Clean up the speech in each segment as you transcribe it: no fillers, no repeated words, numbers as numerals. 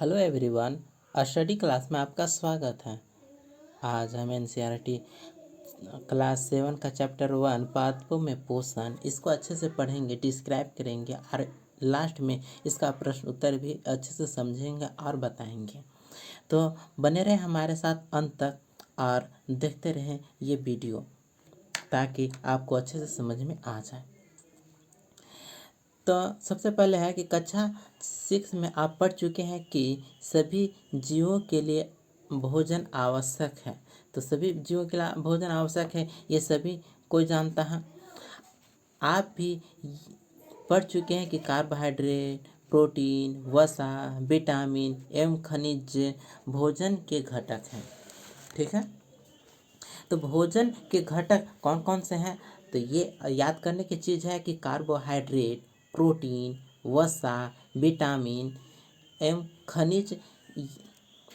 Hello everyone, study class में आपका स्वागत है। आज हम एनसीईआरटी क्लास 7 का चैप्टर 1 पादपों में पोषण इसको अच्छे से पढ़ेंगे, डिस्क्राइब करेंगे और लास्ट में इसका प्रश्न उत्तर भी अच्छे से समझेंगे और बताएंगे। तो बने रहें हमारे साथ अंत तक और देखते रहें ये वीडियो ताकि आपको अच्छे से समझ में आ जाए। तो सबसे पहले है कि कक्षा 6 में आप पढ़ चुके हैं कि सभी जीवों के लिए भोजन आवश्यक है। तो सभी जीवों के लिए भोजन आवश्यक है, ये सभी कोई जानता है। आप भी पढ़ चुके हैं कि कार्बोहाइड्रेट, प्रोटीन, वसा, विटामिन एवं खनिज भोजन के घटक हैं। ठीक है, तो भोजन के घटक कौन कौन से हैं? तो ये याद करने की चीज़ है कि कार्बोहाइड्रेट, प्रोटीन, वसा, विटामिन एवं खनिज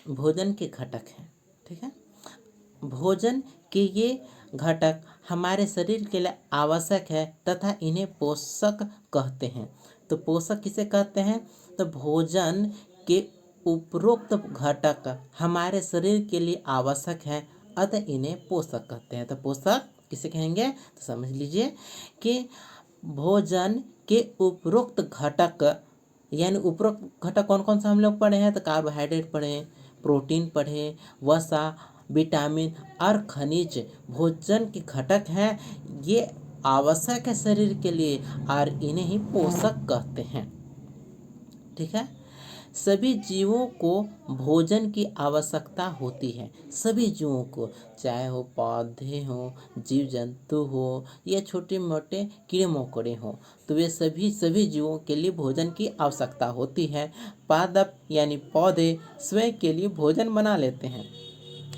भोजन के घटक हैं। ठीक है, भोजन के ये घटक हमारे शरीर के लिए आवश्यक है तथा इन्हें पोषक कहते हैं। तो पोषक किसे कहते हैं? तो भोजन के उपरोक्त घटक हमारे शरीर के लिए आवश्यक है, अतः इन्हें पोषक कहते हैं। तो पोषक किसे कहेंगे? तो समझ लीजिए कि भोजन के उपरोक्त घटक यानी उपरोक्त घटक कौन कौन सा हम लोग पढ़े हैं? तो कार्बोहाइड्रेट पढ़े, प्रोटीन पढ़े, वसा, विटामिन और खनिज भोजन के घटक हैं। ये आवश्यक है शरीर के लिए और इन्हें ही पोषक कहते हैं। ठीक है, सभी जीवों को भोजन की आवश्यकता होती है। सभी जीवों को, चाहे हो पौधे हो, जीव जंतु हो या छोटे मोटे कीड़े मकोड़े हो, तो वे सभी जीवों के लिए भोजन की आवश्यकता होती है। पादप यानी पौधे स्वयं के लिए भोजन बना लेते हैं,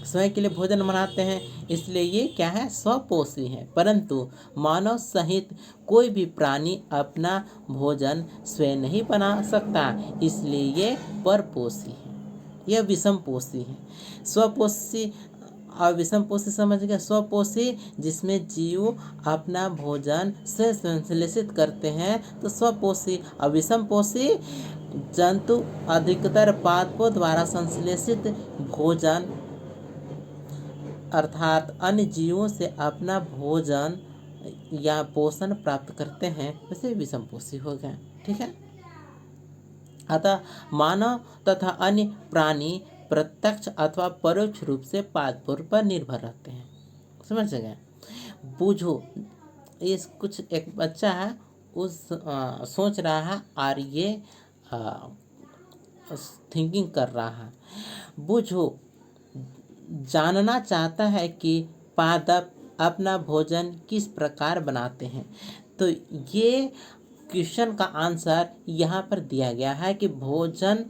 स्वयं के लिए भोजन बनाते हैं, इसलिए ये क्या है? स्वपोषी है। परंतु मानव सहित कोई भी प्राणी अपना भोजन स्वयं नहीं बना सकता, इसलिए ये परपोषी है, यह विषमपोषी है। स्वपोषी और विषमपोषी समझ गया। स्वपोषी जिसमें जीव अपना भोजन स्वयं संश्लेषित करते हैं, तो स्वपोषी। और विषमपोषी जंतु अधिकतर पादपों द्वारा संश्लेषित भोजन अर्थात अन्य जीवों से अपना भोजन या पोषण प्राप्त करते हैं, वैसे विषमपोषी हो गए। ठीक है, अतः मानव तथा अन्य प्राणी प्रत्यक्ष अथवा परोक्ष रूप से पादपों पर निर्भर रहते हैं। समझ गए? बूझो, इस कुछ एक बच्चा है उस सोच रहा है और ये थिंकिंग कर रहा है। बूझो जानना चाहता है कि पादप अपना भोजन किस प्रकार बनाते हैं। तो ये क्वेश्चन का आंसर यहाँ पर दिया गया है कि भोजन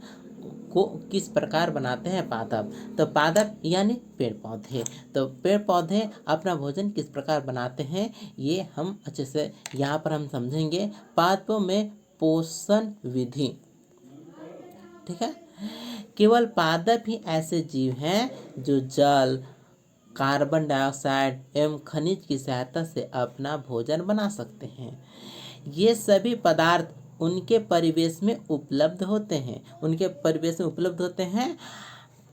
को किस प्रकार बनाते हैं पादप। तो पादप यानी पेड़ पौधे, तो पेड़ पौधे अपना भोजन किस प्रकार बनाते हैं, ये हम अच्छे से यहाँ पर हम समझेंगे। पादपों में पोषण विधि। ठीक है, केवल पादप ही ऐसे जीव हैं जो जल, कार्बन डाइऑक्साइड एवं खनिज की सहायता से अपना भोजन बना सकते हैं। ये सभी पदार्थ उनके परिवेश में उपलब्ध होते हैं,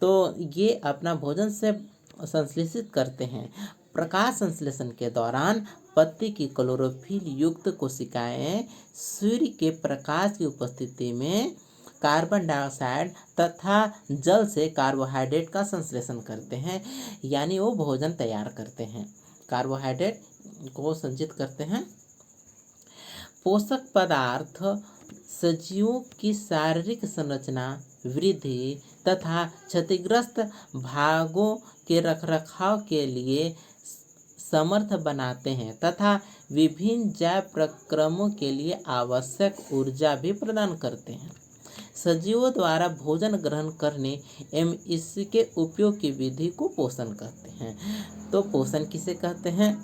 तो ये अपना भोजन से संश्लेषित करते हैं। प्रकाश संश्लेषण के दौरान पत्ती की क्लोरोफिल युक्त कोशिकाएं सूर्य के प्रकाश की उपस्थिति में कार्बन डाइऑक्साइड तथा जल से कार्बोहाइड्रेट का संश्लेषण करते हैं, यानी वो भोजन तैयार करते हैं, कार्बोहाइड्रेट को संचित करते हैं। पोषक पदार्थ सजीवों की शारीरिक संरचना, वृद्धि तथा क्षतिग्रस्त भागों के रखरखाव के लिए समर्थ बनाते हैं तथा विभिन्न जैव प्रक्रमों के लिए आवश्यक ऊर्जा भी प्रदान करते हैं। सजीवों द्वारा भोजन ग्रहण करने एवं इसके उपयोग की विधि को पोषण कहते हैं। तो पोषण किसे कहते हैं?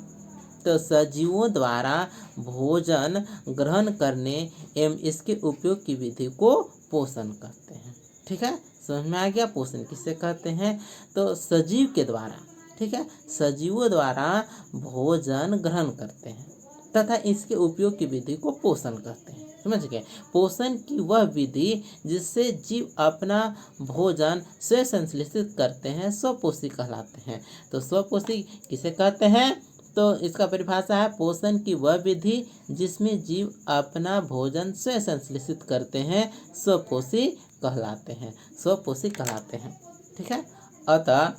तो सजीवों द्वारा भोजन ग्रहण करने एवं इसके उपयोग की विधि को पोषण कहते हैं। ठीक है, समझ में आ गया? पोषण किसे कहते हैं? तो सजीव के द्वारा, ठीक है, सजीवों द्वारा भोजन ग्रहण करते हैं तथा इसके उपयोग की विधि को पोषण कहते हैं। समझ गए। पोषण की वह विधि जिससे जीव अपना भोजन स्वयं संश्लेषित करते हैं स्वपोषी कहलाते हैं। तो स्वपोषी किसे कहते हैं? तो इसका परिभाषा है पोषण की वह विधि जिसमें जीव अपना भोजन स्वयं संश्लेषित करते हैं स्वपोषी कहलाते हैं, स्वपोषी कहलाते हैं। ठीक है। अतः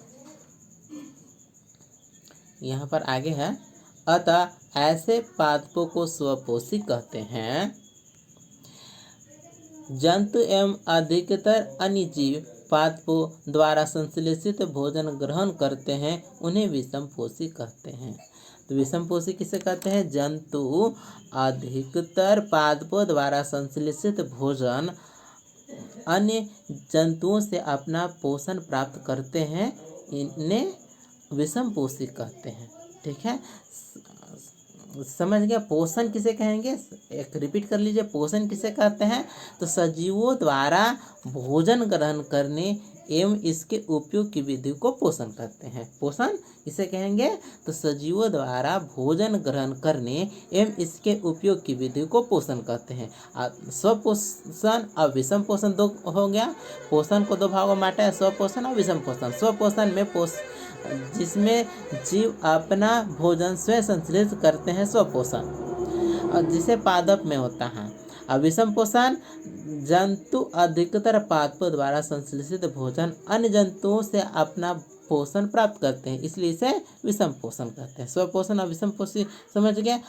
यहाँ पर आगे है, अतः ऐसे पादपों को स्वपोषी कहते हैं। जंतु एवं अधिकतर अन्य जीव पादपों द्वारा संश्लेषित भोजन ग्रहण करते हैं, उन्हें विषमपोषी कहते हैं। तो विषमपोषी किसे कहते हैं? जंतु अधिकतर पादपों द्वारा संश्लेषित भोजन अन्य जंतुओं से अपना पोषण प्राप्त करते हैं, इन्हें विषमपोषी कहते हैं। ठीक है, समझ गया। पोषण किसे कहेंगे? एक रिपीट कर लीजिए, पोषण किसे कहते हैं? तो सजीवों द्वारा भोजन ग्रहण करने एवं इसके उपयोग की विधि को पोषण कहते हैं। पोषण किसे कहेंगे? तो सजीवों द्वारा भोजन ग्रहण करने एवं इसके उपयोग की विधि को पोषण कहते हैं। स्वपोषण और विषम पोषण दो हो गया। पोषण को दो भागों में बांटा है, स्वपोषण और विषम पोषण। स्वपोषण में जिसमें जीव अपना भोजन स्वयं संश्लेषित करते हैं स्वपोषण, और जिसे पादप में होता है। और विषम पोषण जंतु अधिकतर पादपों द्वारा संश्लेषित भोजन अन्य जंतुओं से अपना पोषण प्राप्त करते हैं, इसलिए इसे विषम पोषण कहते हैं। स्वपोषण और विषम पोषण समझ गए।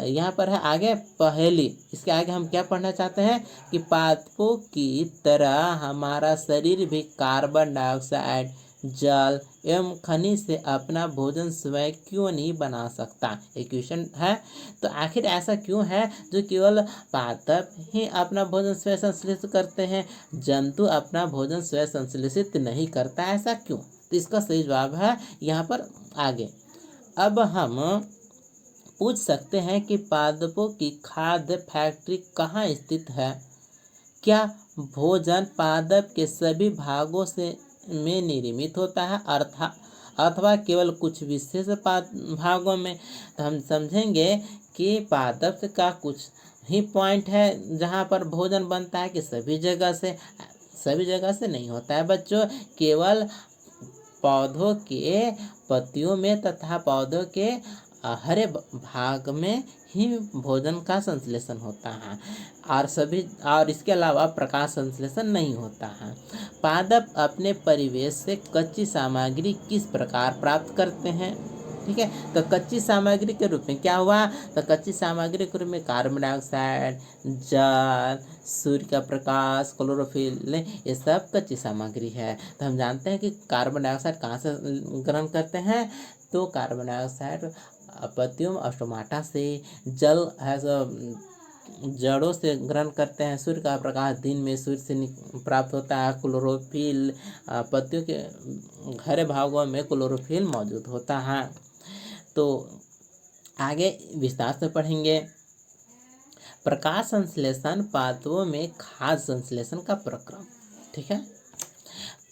यहाँ पर है आगे पहेली। इसके आगे हम क्या पढ़ना चाहते हैं कि पादपों की तरह हमारा शरीर भी कार्बन डाइऑक्साइड, जल एवं खनिज से अपना भोजन स्वयं क्यों नहीं बना सकता? एक क्वेश्चन है। तो आखिर ऐसा क्यों है जो केवल पादप ही अपना भोजन स्वयं संश्लेषित करते हैं, जंतु अपना भोजन स्वयं संश्लेषित नहीं करता, ऐसा क्यों? तो इसका सही जवाब है यहाँ पर आगे। अब हम पूछ सकते हैं कि पादपों की खाद्य फैक्ट्री कहाँ स्थित है? क्या भोजन पादप के सभी भागों से में निर्मित होता है अथवा केवल कुछ विशेष भागों में? तो हम समझेंगे कि पादप का कुछ ही पॉइंट है जहाँ पर भोजन बनता है कि सभी जगह से नहीं होता है बच्चों। केवल पौधों के पत्तियों में तथा पौधों के हरे भाग में ही भोजन का संश्लेषण होता है, और इसके अलावा प्रकाश संश्लेषण नहीं होता है। पादप अपने परिवेश से कच्ची सामग्री किस प्रकार प्राप्त करते हैं? ठीक है, तो कच्ची सामग्री के रूप में क्या हुआ? तो कच्ची सामग्री के रूप में कार्बन डाइऑक्साइड, जल, सूर्य का प्रकाश, क्लोरोफिल, ये सब कच्ची सामग्री है। तो हम जानते हैं कि कार्बन डाइऑक्साइड कहाँ से ग्रहण करते हैं? तो कार्बन डाइऑक्साइड पत्तियों स्टोमाटा से, जल है जड़ों से ग्रहण करते हैं, सूर्य का प्रकाश दिन में सूर्य से प्राप्त होता है, क्लोरोफिल पत्तियों के हरे भागों में क्लोरोफिल मौजूद होता है। तो आगे विस्तार से पढ़ेंगे। प्रकाश संश्लेषण पादपों में खाद्य संश्लेषण का प्रक्रम। ठीक है,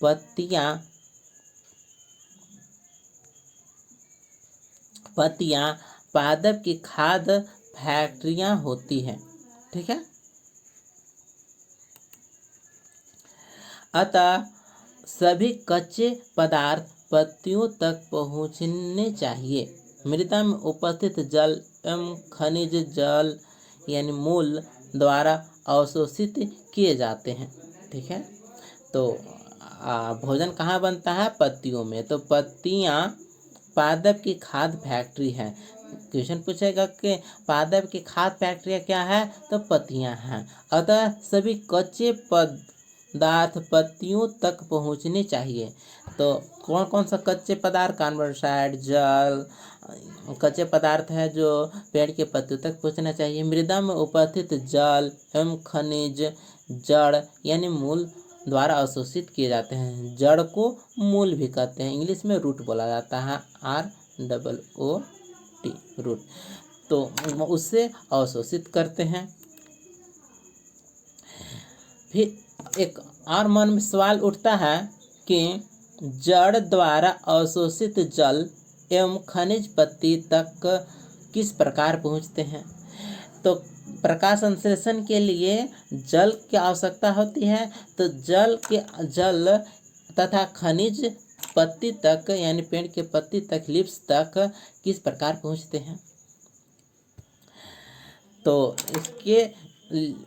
पत्तियां पादप की खाद्य फैक्ट्रियां होती हैं। ठीक है, अतः सभी कच्चे पदार्थ पत्तियों तक पहुंचने चाहिए। मृदा में उपस्थित जल एवं खनिज जल यानी मूल द्वारा अवशोषित किए जाते हैं। ठीक है, तो भोजन कहाँ बनता है? पत्तियों में। तो पत्तियां पादप की खाद्य फैक्ट्री है। क्वेश्चन पूछेगा कि पादप की खाद्य फैक्ट्री क्या है? तो पत्तियां हैं। अतः सभी कच्चे पदार्थ पत्तियों तक पहुंचने चाहिए। तो कौन कौन सा कच्चे पदार्थ? कार्बन डाइऑक्साइड, जल कच्चे पदार्थ है जो पेड़ के पत्तियों तक पहुंचना चाहिए। मृदा में उपस्थित जल एवं खनिज जड़ यानी मूल द्वारा अवशोषित किए जाते हैं। जड़ को मूल भी कहते हैं, इंग्लिश में रूट बोला जाता है, ROOT रूट। तो उससे अवशोषित करते हैं। फिर एक और मन में सवाल उठता है कि जड़ द्वारा अवशोषित जल एवं खनिज पत्ती तक किस प्रकार पहुंचते हैं? तो प्रकाश संश्लेषण के लिए जल की आवश्यकता होती है। तो जल तथा खनिज पत्ती तक यानी पेड़ के पत्ती तक, लिप्स तक किस प्रकार पहुँचते हैं। तो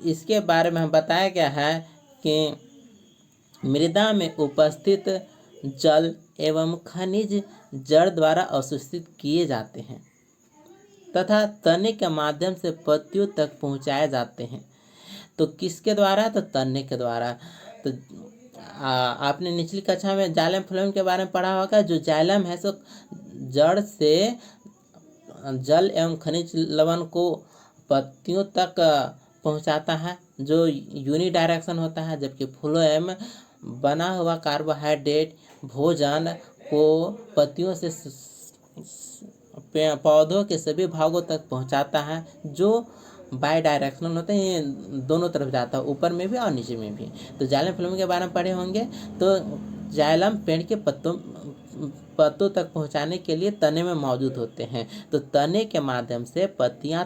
इसके बारे में हम बताया गया है कि मृदा में उपस्थित जल एवं खनिज जड़ द्वारा अवशोषित किए जाते हैं तथा तने के माध्यम से पत्तियों तक पहुंचाए जाते हैं। तो किसके द्वारा? तो तने के द्वारा। तो आपने निचली कक्षा में जाइलम फ्लोएम के बारे में पढ़ा होगा। जो जाइलम है सो जड़ से जल एवं खनिज लवण को पत्तियों तक पहुंचाता है, जो यूनिडायरेक्शन होता है, जबकि फ्लोएम बना हुआ कार्बोहाइड्रेट भोजन को पत्तियों से पौधों के सभी भागों तक पहुंचाता है, जो बाई डायरेक्शनल होते हैं, ये दोनों तरफ जाता है, ऊपर में भी और नीचे में भी। तो जाइलम फ्लोएम के बारे में पढ़े होंगे। तो जाइलम पेड़ के पत्तों तक पहुंचाने के लिए तने में मौजूद होते हैं। तो तने के माध्यम से पत्तियों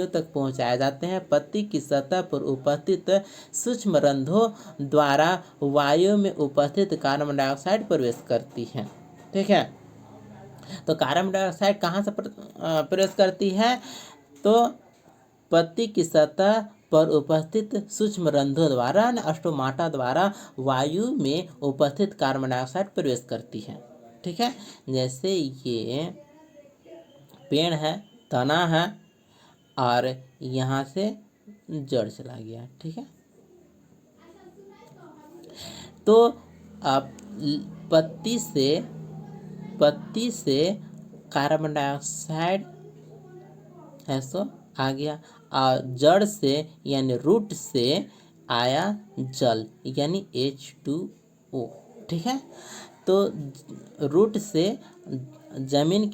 तक पहुंचाए जाते हैं। पत्ती की सतह पर उपस्थित सूक्ष्म रंध्रों द्वारा वायु में उपस्थित कार्बन डाइऑक्साइड प्रवेश करती है। ठीक है। तो कार्बन डाइऑक्साइड कहाँ से प्रवेश करती है? तो पत्ती की सतह पर उपस्थित सूक्ष्म रंध्रों द्वारा स्टोमाटा द्वारा वायु में उपस्थित कार्बन डाइऑक्साइड प्रवेश करती है। ठीक है। जैसे ये पेड़ है, तना है और यहाँ से जड़ चला गया। ठीक है। तो अब पत्ती से कार्बन डाइऑक्साइड है सो आ गया और जड़ से यानी रूट से आया जल यानी H2O। ठीक है। तो रूट से जमीन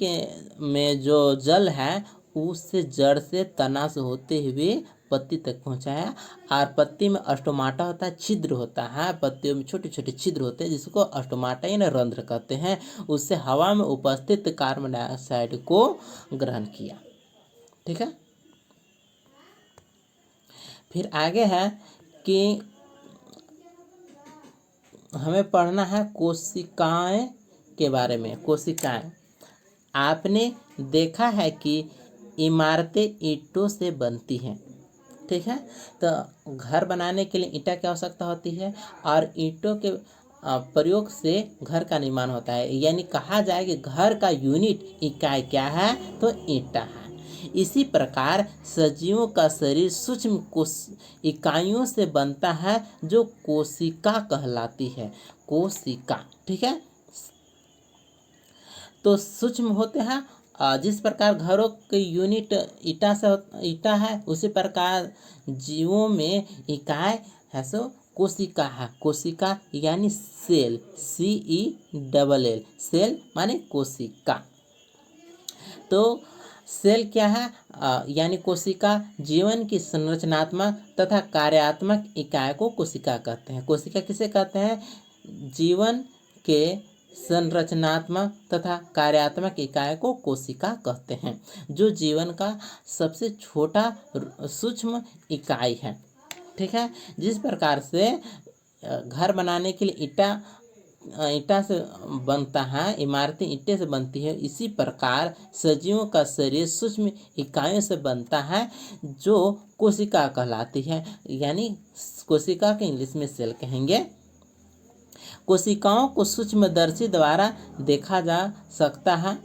में जो जल है उससे जड़ से तना से होते हुए पत्ती तक पहुंचाया। और पत्ती में स्टोमाटा होता है, छिद्र होता है, पत्तियों में छोटे छोटे छिद्र होते हैं जिसको स्टोमाटा यानी रंध्र कहते हैं। उससे हवा में उपस्थित कार्बन डाइऑक्साइड को ग्रहण किया। ठीक है। फिर आगे है कि हमें पढ़ना है कोशिकाएं के बारे में। कोशिकाएं, आपने देखा है कि इमारतें ईंटों से बनती हैं। ठीक है। तो घर बनाने के लिए ईंटा की आवश्यकता होती है और ईंटों के प्रयोग से घर का निर्माण होता है। यानी कहा जाए कि घर का यूनिट इकाई क्या है? तो ईंटा है। इसी प्रकार सजीवों का शरीर सूक्ष्म इकाइयों से बनता है जो कोशिका कहलाती है। कोशिका। ठीक है। तो सूक्ष्म होते हैं। जिस प्रकार घरों के यूनिट ईटा है, उसी प्रकार जीवों में इकाई है सो कोशिका है। कोशिका यानी सेल, CELL, सेल माने कोशिका। तो सेल क्या है? यानी कोशिका जीवन की संरचनात्मक तथा कार्यात्मक इकाई को कोशिका कहते हैं। कोशिका किसे कहते हैं? जीवन के संरचनात्मक तथा कार्यात्मक इकाई को कोशिका कहते हैं, जो जीवन का सबसे छोटा सूक्ष्म इकाई है। ठीक है। जिस प्रकार से घर बनाने के लिए ईटा से बनता है, इमारतें ईंटे से बनती है, इसी प्रकार सजीवों का शरीर सूक्ष्म इकाइयों से बनता है जो कोशिका कहलाती है। यानी कोशिका के इंग्लिश में सेल कहेंगे। कोशिकाओं को सूक्ष्मदर्शी द्वारा देखा जा सकता है।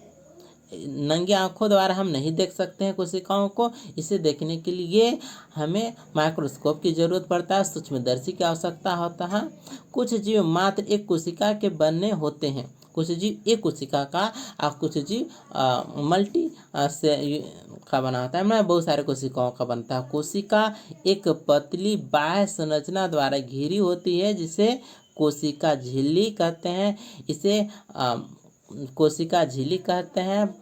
नंगी आंखों द्वारा हम नहीं देख सकते हैं कोशिकाओं को। इसे देखने के लिए हमें माइक्रोस्कोप की जरूरत पड़ता है, सूक्ष्मदर्शी की आवश्यकता होता है। कुछ जीव मात्र एक कोशिका के बने होते हैं। कुछ जीव एक कोशिका का और कुछ जीव मल्टी से का बना होता है। मतलब बहुत सारे कोशिकाओं का बनता है। कोशिका एक पतली बाह्य संरचना द्वारा घिरी होती है जिसे कोशिका झिल्ली कहते हैं। इसे कोशिका झिल्ली कहते हैं।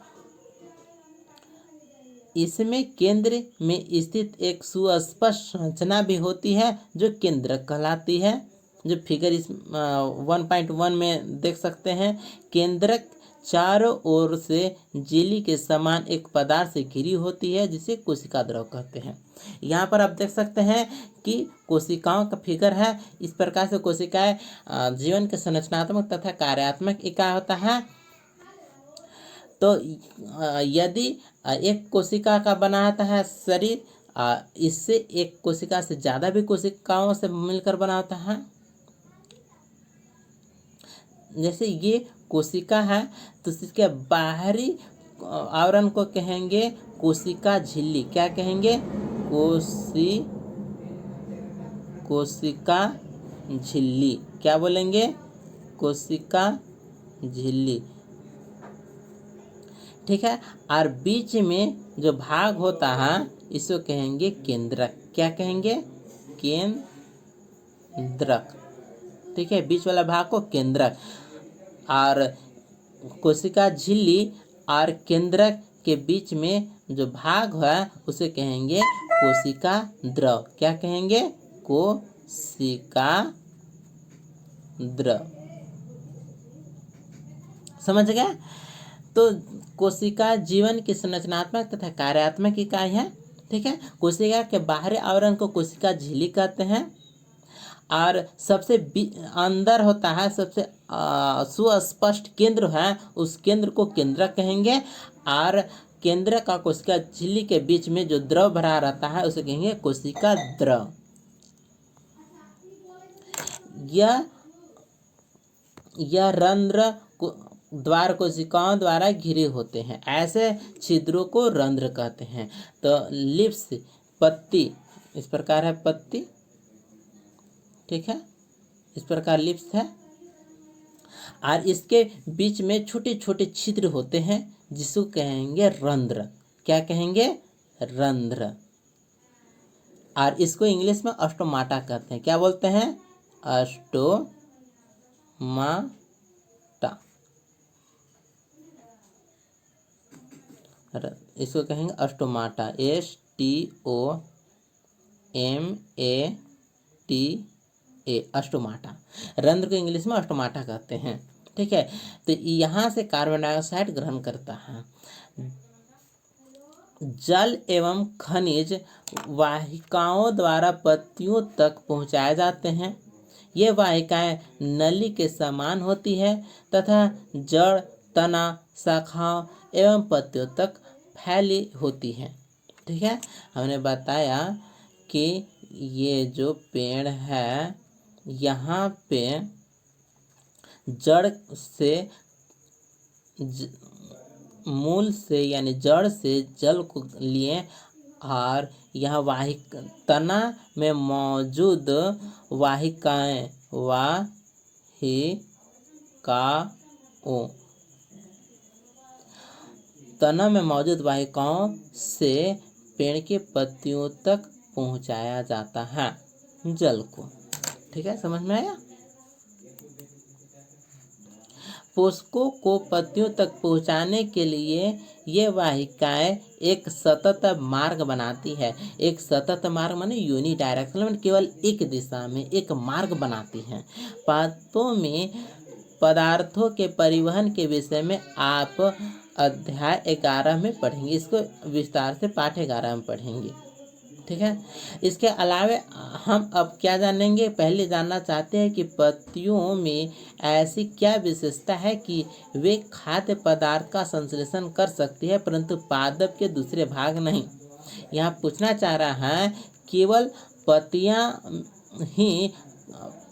इसमें केंद्र में स्थित एक सुस्पष्ट संरचना भी होती है जो केंद्रक कहलाती है, जो फिगर इस 1.1 में देख सकते हैं। केंद्रक चारों ओर से जेली के समान एक पदार्थ से घिरी होती है जिसे कोशिका द्रव कहते हैं। यहाँ पर आप देख सकते हैं कि कोशिकाओं का फिगर है। इस प्रकार से कोशिकाएं जीवन के संरचनात्मक तथा कार्यात्मक इकाई होता है। तो यदि एक कोशिका का बना होता है शरीर, इससे एक कोशिका से ज़्यादा भी कोशिकाओं से मिलकर बना होता है। जैसे ये कोशिका है तो इसके बाहरी आवरण को कहेंगे कोशिका झिल्ली। क्या कहेंगे? कोशिका झिल्ली। क्या बोलेंगे? कोशिका झिल्ली। ठीक है। और बीच में जो भाग होता है इसको कहेंगे केंद्रक। क्या कहेंगे? केंद्रक। ठीक है, बीच वाला भाग को केंद्रक। और कोशिका झिल्ली और केंद्रक के बीच में जो भाग है उसे कहेंगे कोशिका द्रव। क्या कहेंगे? कोशिका द्रव। समझ गए? तो कोशिका जीवन की संरचनात्मक तथा कार्यात्मक इकाई है। ठीक है। कोशिका के बाहरी आवरण को कोशिका झिल्ली कहते हैं और सबसे अंदर होता है, सबसे सुस्पष्ट केंद्र है, उस केंद्र को केंद्रक कहेंगे। और केंद्र का कोशिका झिल्ली के बीच में जो द्रव भरा रहता है उसे कहेंगे कोशिका द्रव। यह रंध्र द्वार कोशिकाओं द्वारा घिरे होते हैं। ऐसे छिद्रों को रंध्र कहते हैं। तो लिप्स, पत्ती इस प्रकार है, पत्ती। ठीक है, इस प्रकार लिप्स है और इसके बीच में छोटे छोटे छिद्र होते हैं जिसको कहेंगे रंध्र। क्या कहेंगे? रंध्र। और इसको इंग्लिश में अस्टोमाटा कहते हैं। क्या बोलते हैं? अस्टोमाटा। इसको कहेंगे अस्टोमाटा। STOMATA, अस्टोमाटा। रंध्र को इंग्लिश में अस्टोमाटा कहते हैं। ठीक है। तो यहाँ से कार्बन डाइऑक्साइड ग्रहण करता है। जल एवं खनिज वाहिकाओं द्वारा पत्तियों तक पहुँचाए जाते हैं। ये वाहिकाएं नली के समान होती है तथा जड़, तना, शाखाओं एवं पत्तियों तक फैली होती हैं। ठीक है। हमने बताया कि ये जो पेड़ है यहाँ पे जड़ से मूल से यानी जड़ से जल को लिए और यह तना में मौजूद वाहिकाओं तना में मौजूद वाहिकाओं से पेड़ के पत्तियों तक पहुंचाया जाता है जल को। ठीक है, समझ में आया? पोषकों को पत्तियों तक पहुंचाने के लिए ये वाहिकाएं एक सतत मार्ग बनाती है। एक सतत मार्ग माने यूनिडायरेक्शनल, केवल एक दिशा में एक मार्ग बनाती हैं। पाठों में पदार्थों के परिवहन के विषय में आप अध्याय 11 में पढ़ेंगे। इसको विस्तार से पाठ 11 में पढ़ेंगे। ठीक है। इसके अलावा हम अब क्या जानेंगे? पहले जानना चाहते हैं कि पत्तियों में ऐसी क्या विशेषता है कि वे खाद्य पदार्थ का संश्लेषण कर सकती है परंतु पादप के दूसरे भाग नहीं। यहाँ पूछना चाह रहा है केवल पत्तियाँ ही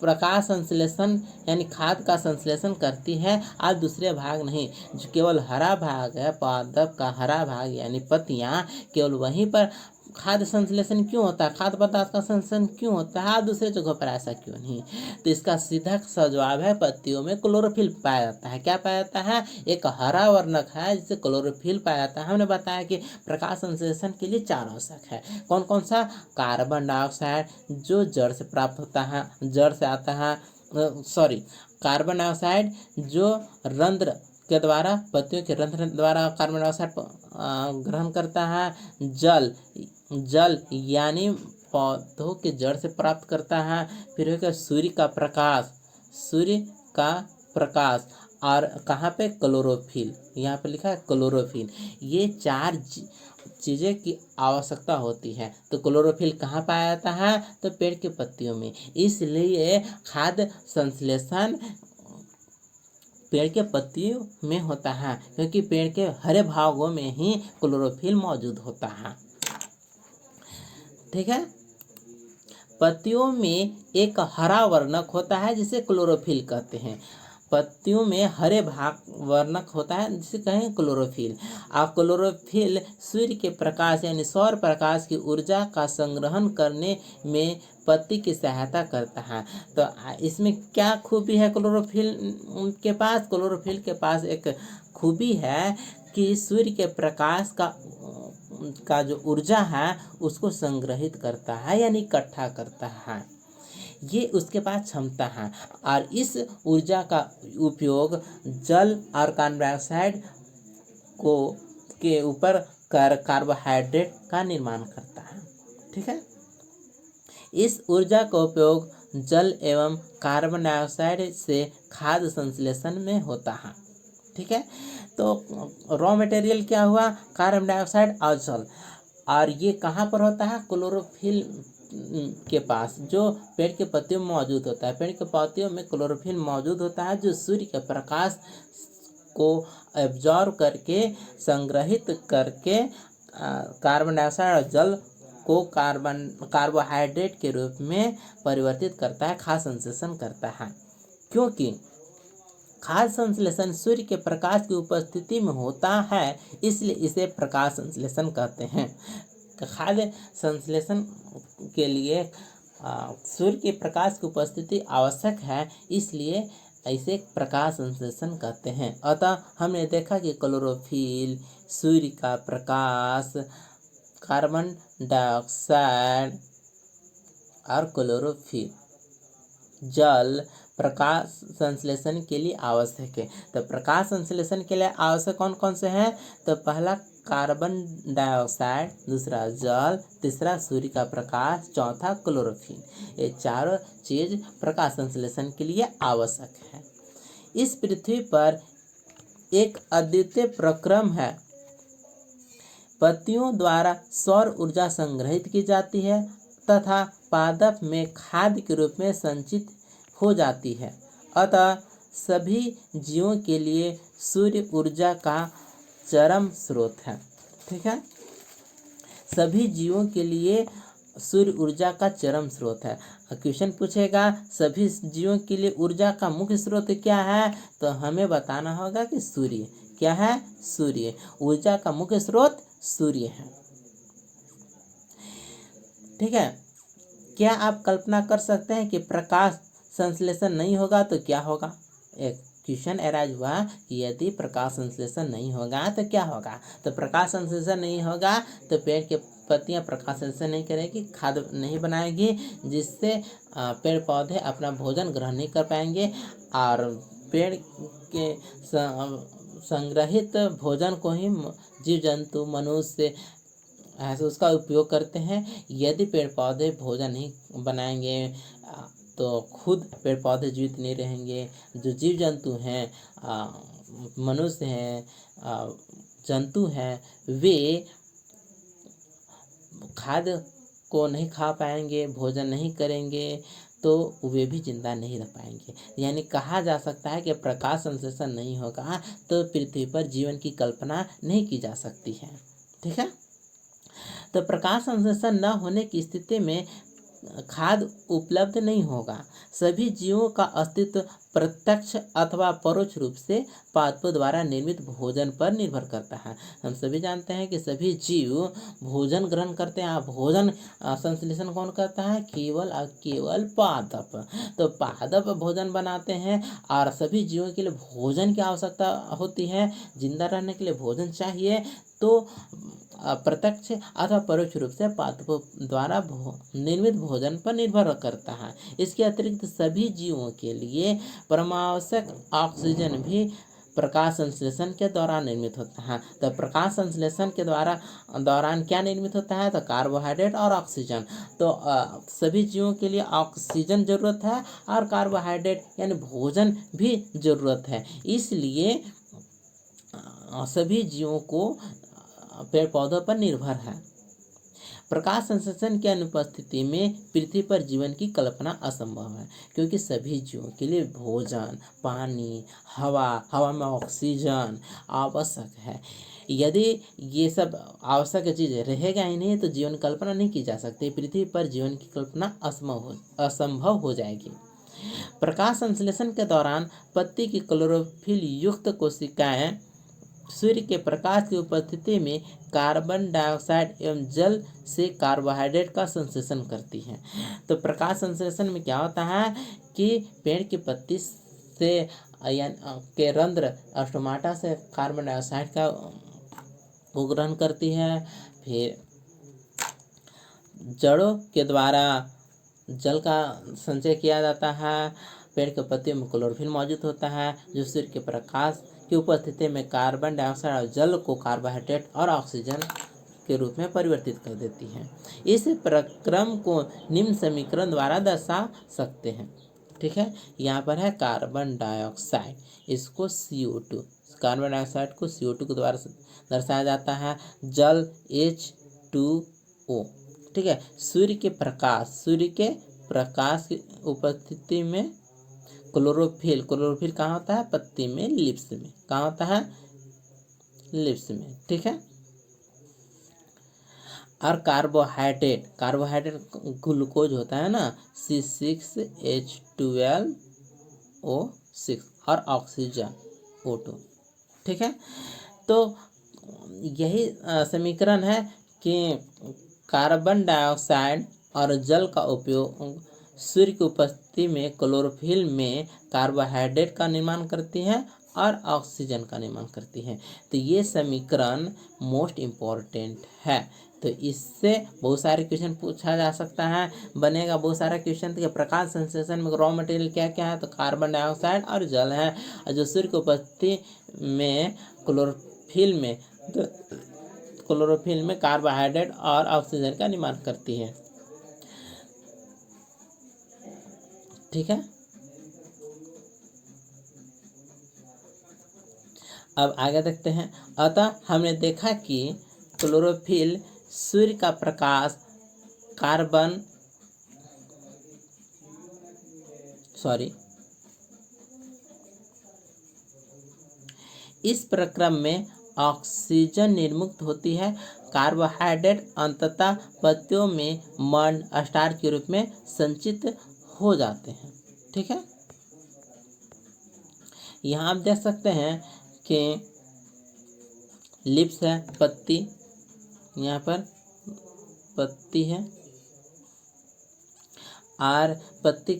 प्रकाश संश्लेषण यानी खाद का संश्लेषण करती है और दूसरे भाग नहीं। जो केवल हरा भाग है पादप का, हरा भाग यानी पत्तियाँ, केवल वहीं पर खाद्य संश्लेषण क्यों होता है, खाद्य पदार्थ का संश्लेषण क्यों होता है, दूसरे जगह पर ऐसा क्यों नहीं? तो इसका सीधा सा जवाब है पत्तियों में क्लोरोफिल पाया जाता है। क्या पाया जाता है? एक हरा वर्णक है जिसे क्लोरोफिल पाया जाता है। हमने बताया कि प्रकाश संश्लेषण के लिए 4 आवश्यक है। कौन कौन सा? कार्बन डाइऑक्साइड जो जड़ से प्राप्त होता है, जड़ से आता है, कार्बन डाइऑक्साइड जो रंध्र के द्वारा, पत्तियों के रंध्र द्वारा कार्बन डाइऑक्साइड ग्रहण करता है। जल यानी पौधों के जड़ से प्राप्त करता है। फिर है सूर्य का प्रकाश और कहाँ पे क्लोरोफिल, यहाँ पे लिखा है क्लोरोफिल। ये चार चीज़ें की आवश्यकता होती है। तो क्लोरोफिल कहाँ पाया जाता है? तो पेड़ के पत्तियों में। इसलिए खाद्य संश्लेषण पेड़ के पत्तियों में होता है, क्योंकि पेड़ के हरे भागों में ही क्लोरोफिल मौजूद होता है। ठीक है। पत्तियों में एक हरा वर्णक होता है जिसे क्लोरोफिल कहते हैं। पत्तियों में हरे भाग वर्णक होता है जिसे कहें क्लोरोफिल। और क्लोरोफिल सूर्य के प्रकाश यानी सौर प्रकाश की ऊर्जा का संग्रहण करने में पत्ती की सहायता करता है। तो इसमें क्या खूबी है क्लोरोफिल के पास? क्लोरोफिल के पास एक खूबी है कि सूर्य के प्रकाश का जो ऊर्जा है उसको संग्रहित करता है यानी इकट्ठा करता है। ये उसके पास क्षमता है। और इस ऊर्जा का उपयोग जल और कार्बन डाइऑक्साइड को के ऊपर कार्बोहाइड्रेट का निर्माण करता है। ठीक है। इस ऊर्जा का उपयोग जल एवं कार्बन डाइऑक्साइड से खाद्य संश्लेषण में होता है। ठीक है। तो रॉ मटेरियल क्या हुआ? कार्बन डाइऑक्साइड और जल। और ये कहाँ पर होता है? क्लोरोफिल के पास, जो पेड़ के पत्तियों में मौजूद होता है। पेड़ के पत्तियों में क्लोरोफिल मौजूद होता है जो सूर्य के प्रकाश को एब्जॉर्ब करके संग्रहित करके कार्बन डाइऑक्साइड और जल को कार्बोहाइड्रेट के रूप में परिवर्तित करता है, खाद्य संश्लेषण करता है। क्योंकि खाद्य संश्लेषण सूर्य के प्रकाश की उपस्थिति में होता है, इसलिए इसे प्रकाश संश्लेषण कहते हैं। खाद्य संश्लेषण के लिए सूर्य के प्रकाश की उपस्थिति आवश्यक है, इसलिए इसे प्रकाश संश्लेषण कहते हैं। अतः हमने देखा कि क्लोरोफिल, सूर्य का प्रकाश, कार्बन डाइऑक्साइड और क्लोरोफिल, जल प्रकाश संश्लेषण के लिए आवश्यक है। तो प्रकाश संश्लेषण के लिए आवश्यक कौन कौन से हैं? तो पहला कार्बन डाइऑक्साइड, दूसरा जल, तीसरा सूर्य का प्रकाश, चौथा क्लोरोफिल। ये चारों चीज प्रकाश संश्लेषण के लिए आवश्यक है। इस पृथ्वी पर एक अद्वितीय प्रक्रम है। पत्तियों द्वारा सौर ऊर्जा संग्रहित की जाती है तथा पादप में खाद्य के रूप में संचित हो जाती है। अतः सभी जीवों के लिए सूर्य ऊर्जा का चरम स्रोत है। ठीक है। सभी जीवों के लिए सूर्य ऊर्जा का चरम स्रोत है। क्वेश्चन पूछेगा सभी जीवों के लिए ऊर्जा का मुख्य स्रोत क्या है? तो हमें बताना होगा कि सूर्य। क्या है? सूर्य। ऊर्जा का मुख्य स्रोत सूर्य है। ठीक है। क्या आप कल्पना कर सकते हैं कि प्रकाश संश्लेषण नहीं होगा तो क्या होगा? एक क्वेश्चन अराइज हुआ कि यदि प्रकाश संश्लेषण नहीं होगा तो क्या होगा? तो प्रकाश संश्लेषण नहीं होगा तो पेड़ के पत्तियां प्रकाश संश्लेषण नहीं करेगी, खाद्य नहीं बनाएगी, जिससे पेड़ पौधे अपना भोजन ग्रहण नहीं कर पाएंगे और पेड़ के संग्रहित भोजन को ही जीव जंतु मनुष्य ऐसे उसका उपयोग करते हैं। यदि पेड़ पौधे भोजन नहीं बनाएंगे तो खुद पेड़ पौधे जीवित नहीं रहेंगे। जो जीव जंतु हैं, मनुष्य हैं, जंतु हैं, वे खाद्य को नहीं खा पाएंगे, भोजन नहीं करेंगे तो वे भी जिंदा नहीं रह पाएंगे। यानी कहा जा सकता है कि प्रकाश संश्लेषण नहीं होगा तो पृथ्वी पर जीवन की कल्पना नहीं की जा सकती है। ठीक है। तो प्रकाश संश्लेषण न होने की स्थिति में खाद्य उपलब्ध नहीं होगा। सभी जीवों का अस्तित्व प्रत्यक्ष अथवा परोक्ष रूप से पादपों द्वारा निर्मित भोजन पर निर्भर करता है। हम सभी जानते हैं कि सभी जीव भोजन ग्रहण करते हैं। भोजन संश्लेषण कौन करता है? केवल और केवल पादप। तो पादप भोजन बनाते हैं और सभी जीवों के लिए भोजन की आवश्यकता होती है। जिंदा रहने के लिए भोजन चाहिए, तो प्रत्यक्ष अथवा परोक्ष रूप से पादपों द्वारा निर्मित भोजन पर निर्भर करता है। इसके अतिरिक्त सभी जीवों के लिए परमावश्यक ऑक्सीजन भी प्रकाश संश्लेषण के दौरान निर्मित होता है। तो प्रकाश संश्लेषण के दौरान क्या निर्मित होता है? तो कार्बोहाइड्रेट और ऑक्सीजन। तो सभी जीवों के लिए ऑक्सीजन जरूरत है और कार्बोहाइड्रेट यानी भोजन भी जरूरत है। इसलिए सभी जीवों को पेड़ पौधों पर निर्भर है। प्रकाश संश्लेषण की अनुपस्थिति में पृथ्वी पर जीवन की कल्पना असंभव है, क्योंकि सभी जीवों के लिए भोजन, पानी, हवा में ऑक्सीजन आवश्यक है। यदि ये सब आवश्यक चीज़ें रहेगा ही नहीं तो जीवन कल्पना नहीं की जा सकती। पृथ्वी पर जीवन की कल्पना असंभव हो जाएगी। प्रकाश संश्लेषण के दौरान पत्ती की क्लोरोफिल युक्त कोशिकाएं सूर्य के प्रकाश की उपस्थिति में कार्बन डाइऑक्साइड एवं जल से कार्बोहाइड्रेट का संश्लेषण करती हैं। तो प्रकाश संश्लेषण में क्या होता है कि पेड़ की पत्ती से के रंध्र स्टोमाटा से कार्बन डाइऑक्साइड का ग्रहण करती है, फिर जड़ों के द्वारा जल का संचय किया जाता है। पेड़ के पत्तियों में क्लोरोफिल मौजूद होता है जो सूर्य के प्रकाश की उपस्थिति में कार्बन डाइऑक्साइड और जल को कार्बोहाइड्रेट और ऑक्सीजन के रूप में परिवर्तित कर देती है। इस प्रक्रम को निम्न समीकरण द्वारा दर्शा सकते हैं। ठीक है, यहाँ पर है कार्बन डाइऑक्साइड, इसको CO2, कार्बन डाइऑक्साइड को CO2 के द्वारा दर्शाया जाता है। जल H2O। ठीक है, सूर्य के प्रकाश की उपस्थिति में क्लोरोफिल कहाँ होता है? पत्ती में, लिप्स में। कहाँ होता है? लिप्स में। ठीक है, और कार्बोहाइड्रेट ग्लूकोज होता है ना, C6H12O6 और ऑक्सीजन O2। ठीक है, तो यही समीकरण है कि कार्बन डाइऑक्साइड और जल का उपयोग सूर्य की उपस्थिति में क्लोरोफिल में कार्बोहाइड्रेट का निर्माण करती है और ऑक्सीजन का निर्माण करती है। तो ये समीकरण मोस्ट इम्पॉर्टेंट है। तो इससे बहुत सारे क्वेश्चन पूछा जा सकता है, बनेगा बहुत सारा क्वेश्चन। तो प्रकाश संश्लेषण में रॉ मटेरियल क्या क्या है? तो कार्बन डाइऑक्साइड और जल है, और जो सूर्य की उपस्थिति में क्लोरोफिल में कार्बोहाइड्रेट और ऑक्सीजन का निर्माण करती है। ठीक है, अब आगे देखते हैं। अतः हमने देखा कि क्लोरोफिल सूर्य का प्रकाश इस प्रक्रम में ऑक्सीजन निर्मुक्त होती है। कार्बोहाइड्रेट अंततः पत्तियों में मंड स्टार्च के रूप में संचित हो जाते हैं। ठीक है, यहाँ आप देख सकते हैं कि लिप्स है, पत्ती, यहाँ पर पत्ती है, और पत्ती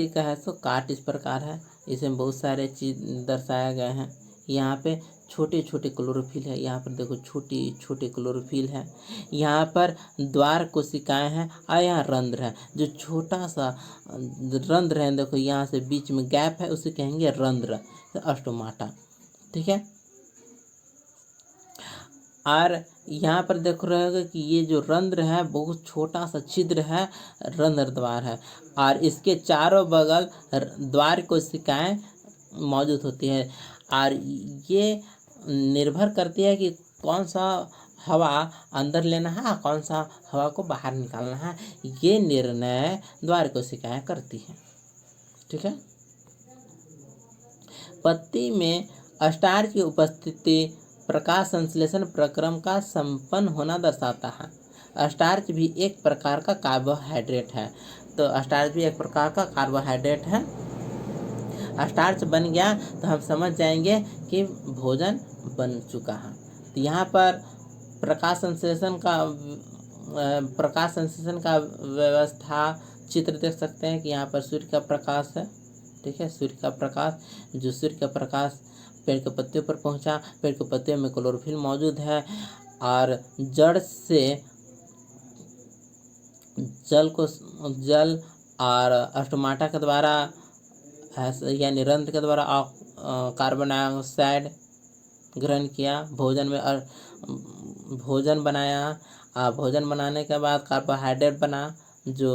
का है सो काट इस प्रकार है। इसमें बहुत सारे चीज दर्शाया गए हैं। यहाँ पे छोटे छोटे क्लोरोफिल है, यहाँ पर देखो छोटे छोटे क्लोरोफिल है। यहाँ पर द्वार कोशिकाएं हैं और यहाँ रंध्र है। जो छोटा सा रंध्र है, देखो यहाँ से बीच में गैप है, उसे कहेंगे रंध्र, स्टोमाटा। ठीक है, और यहाँ पर देख रहे होगे कि ये जो रंध्र है बहुत छोटा सा छिद्र है, रंध्र द्वार है, और इसके चारों बगल द्वार कोशिकाएं मौजूद होती है। और ये निर्भर करती है कि कौन सा हवा अंदर लेना है और कौन सा हवा को बाहर निकालना है, ये निर्णय द्वार कोशिकाएं करती हैं। ठीक है, पत्ती में स्टार्च की उपस्थिति प्रकाश संश्लेषण प्रक्रम का संपन्न होना दर्शाता है। स्टार्च भी एक प्रकार का कार्बोहाइड्रेट है। तो स्टार्च भी एक प्रकार का कार्बोहाइड्रेट है। स्टार्च बन गया तो हम समझ जाएंगे कि भोजन बन चुका है। तो यहाँ पर प्रकाश संश्लेषण का व्यवस्था चित्र देख सकते हैं कि यहाँ पर सूर्य का प्रकाश है। ठीक है, सूर्य का प्रकाश, जो सूर्य का प्रकाश पेड़ के पत्तियों पर पहुंचा, पेड़ के पत्तियों में क्लोरोफिल मौजूद है, और जड़ से जल और स्टोमाटा के द्वारा यानी रंध्र के द्वारा कार्बन डाइऑक्साइड ग्रहण किया, भोजन बनाया, भोजन बनाने के बाद कार्बोहाइड्रेट बना जो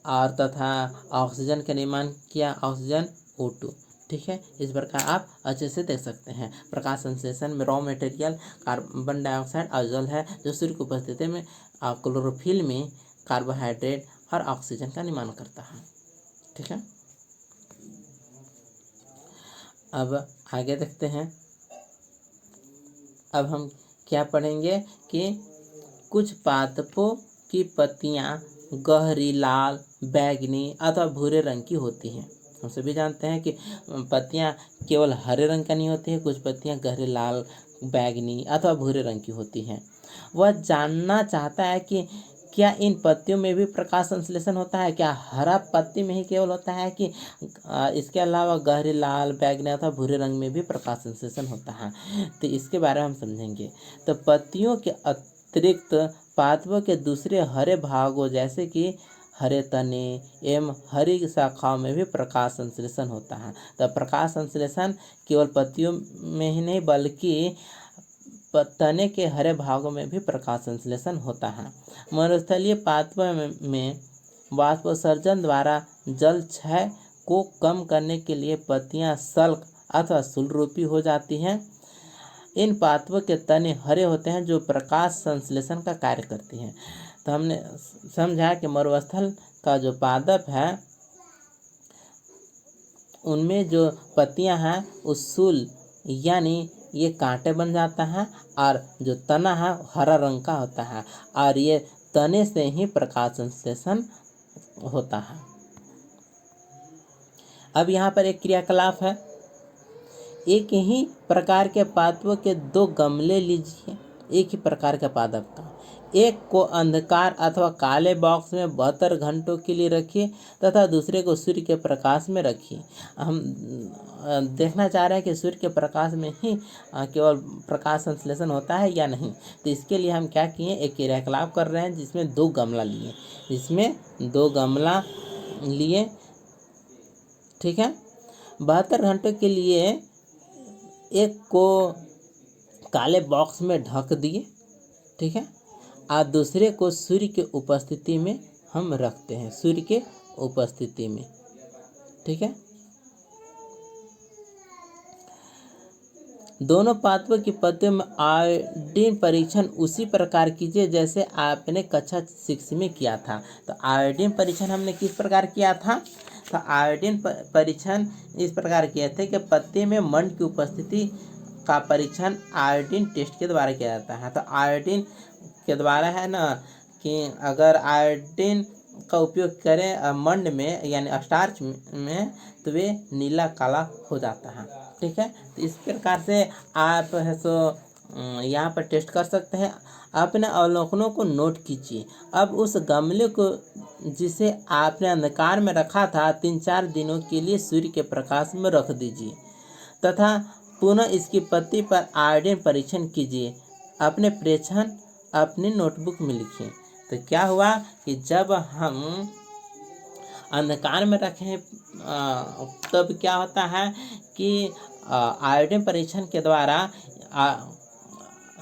और तथा ऑक्सीजन का निर्माण किया, ऑक्सीजन O2। ठीक है, इस प्रकार आप अच्छे से देख सकते हैं। प्रकाश संश्लेषण में रॉ मटेरियल कार्बन डाइऑक्साइड और जल है जो सूर्य की उपस्थिति में क्लोरोफिल में कार्बोहाइड्रेट और ऑक्सीजन का निर्माण करता है। ठीक है, अब आगे देखते हैं। अब हम क्या पढ़ेंगे कि कुछ पादपों की पत्तियां गहरी लाल, बैंगनी अथवा भूरे रंग की होती हैं। हम सभी जानते हैं कि पत्तियां केवल हरे रंग का नहीं होती है, कुछ पत्तियां गहरे लाल, बैंगनी अथवा भूरे रंग की होती हैं। वह जानना चाहता है कि क्या इन पत्तियों में भी प्रकाश संश्लेषण होता है, क्या हरा पत्ती में ही केवल होता है कि इसके अलावा गहरे लाल, बैंगनी अथवा भूरे रंग में भी प्रकाश संश्लेषण होता है। तो इसके बारे में हम समझेंगे। तो पत्तियों के अतिरिक्त पादपों के दूसरे हरे भागों जैसे कि हरे तने एवं हरी शाखाओं में भी प्रकाश संश्लेषण होता है। तो प्रकाश संश्लेषण केवल पत्तियों में ही नहीं बल्कि तने के हरे भागों में भी प्रकाश संश्लेषण होता है। मरुस्थलीय पादपों में वाष्पोत्सर्जन द्वारा जल क्षय को कम करने के लिए पत्तियां सल्क अथवा शूलरूपी हो जाती हैं। इन पादपों के तने हरे होते हैं जो प्रकाश संश्लेषण का कार्य करती हैं। तो हमने समझा कि मरुस्थल का जो पादप है उनमें जो पत्तियां हैं उस शूल यानी ये कांटे बन जाता है और जो तना है हरा रंग का होता है और ये तने से ही प्रकाश संश्लेषण होता है। अब यहाँ पर एक क्रियाकलाप है। एक ही प्रकार के पादपों के दो गमले लीजिए, एक ही प्रकार के पादप का। एक को अंधकार अथवा काले बॉक्स में 72 घंटों के लिए रखिए तथा दूसरे को सूर्य के प्रकाश में रखिए। हम देखना चाह रहे हैं कि सूर्य के प्रकाश में ही केवल प्रकाश संश्लेषण होता है या नहीं। तो इसके लिए हम क्या किए, एक क्रियाकलाप कर रहे हैं जिसमें दो गमला लिए। ठीक है, 72 घंटों के लिए एक को काले बॉक्स में ढक दिए। ठीक है, और दूसरे को सूर्य के उपस्थिति में हम रखते हैं, सूर्य के उपस्थिति में। ठीक है, दोनों पादपों की पत्तियों में आयोडीन परीक्षण उसी प्रकार कीजिए जैसे आपने कक्षा 6 में किया था। तो आयोडीन परीक्षण हमने किस प्रकार किया था? तो आयोडीन परीक्षण इस प्रकार किए थे कि पत्ते में मंड की उपस्थिति का परीक्षण आयोडीन टेस्ट के द्वारा किया जाता है। तो आयोडीन के द्वारा है ना कि अगर आयोडीन का उपयोग करें मंड में यानी स्टार्च में तो वे नीला काला हो जाता है। ठीक है, तो इस प्रकार से आप है सो यहाँ पर टेस्ट कर सकते हैं। अपने अवलोकनों को नोट कीजिए। अब उस गमले को जिसे आपने अंधकार में रखा था 3-4 दिनों के लिए सूर्य के प्रकाश में रख दीजिए तथा पुनः इसकी पत्ती पर आयोडीन परीक्षण कीजिए। अपने प्रेक्षण अपनी नोटबुक में लिखिए। तो क्या हुआ कि जब हम अंधकार में रखें तब क्या होता है कि आयोडीन परीक्षण के द्वारा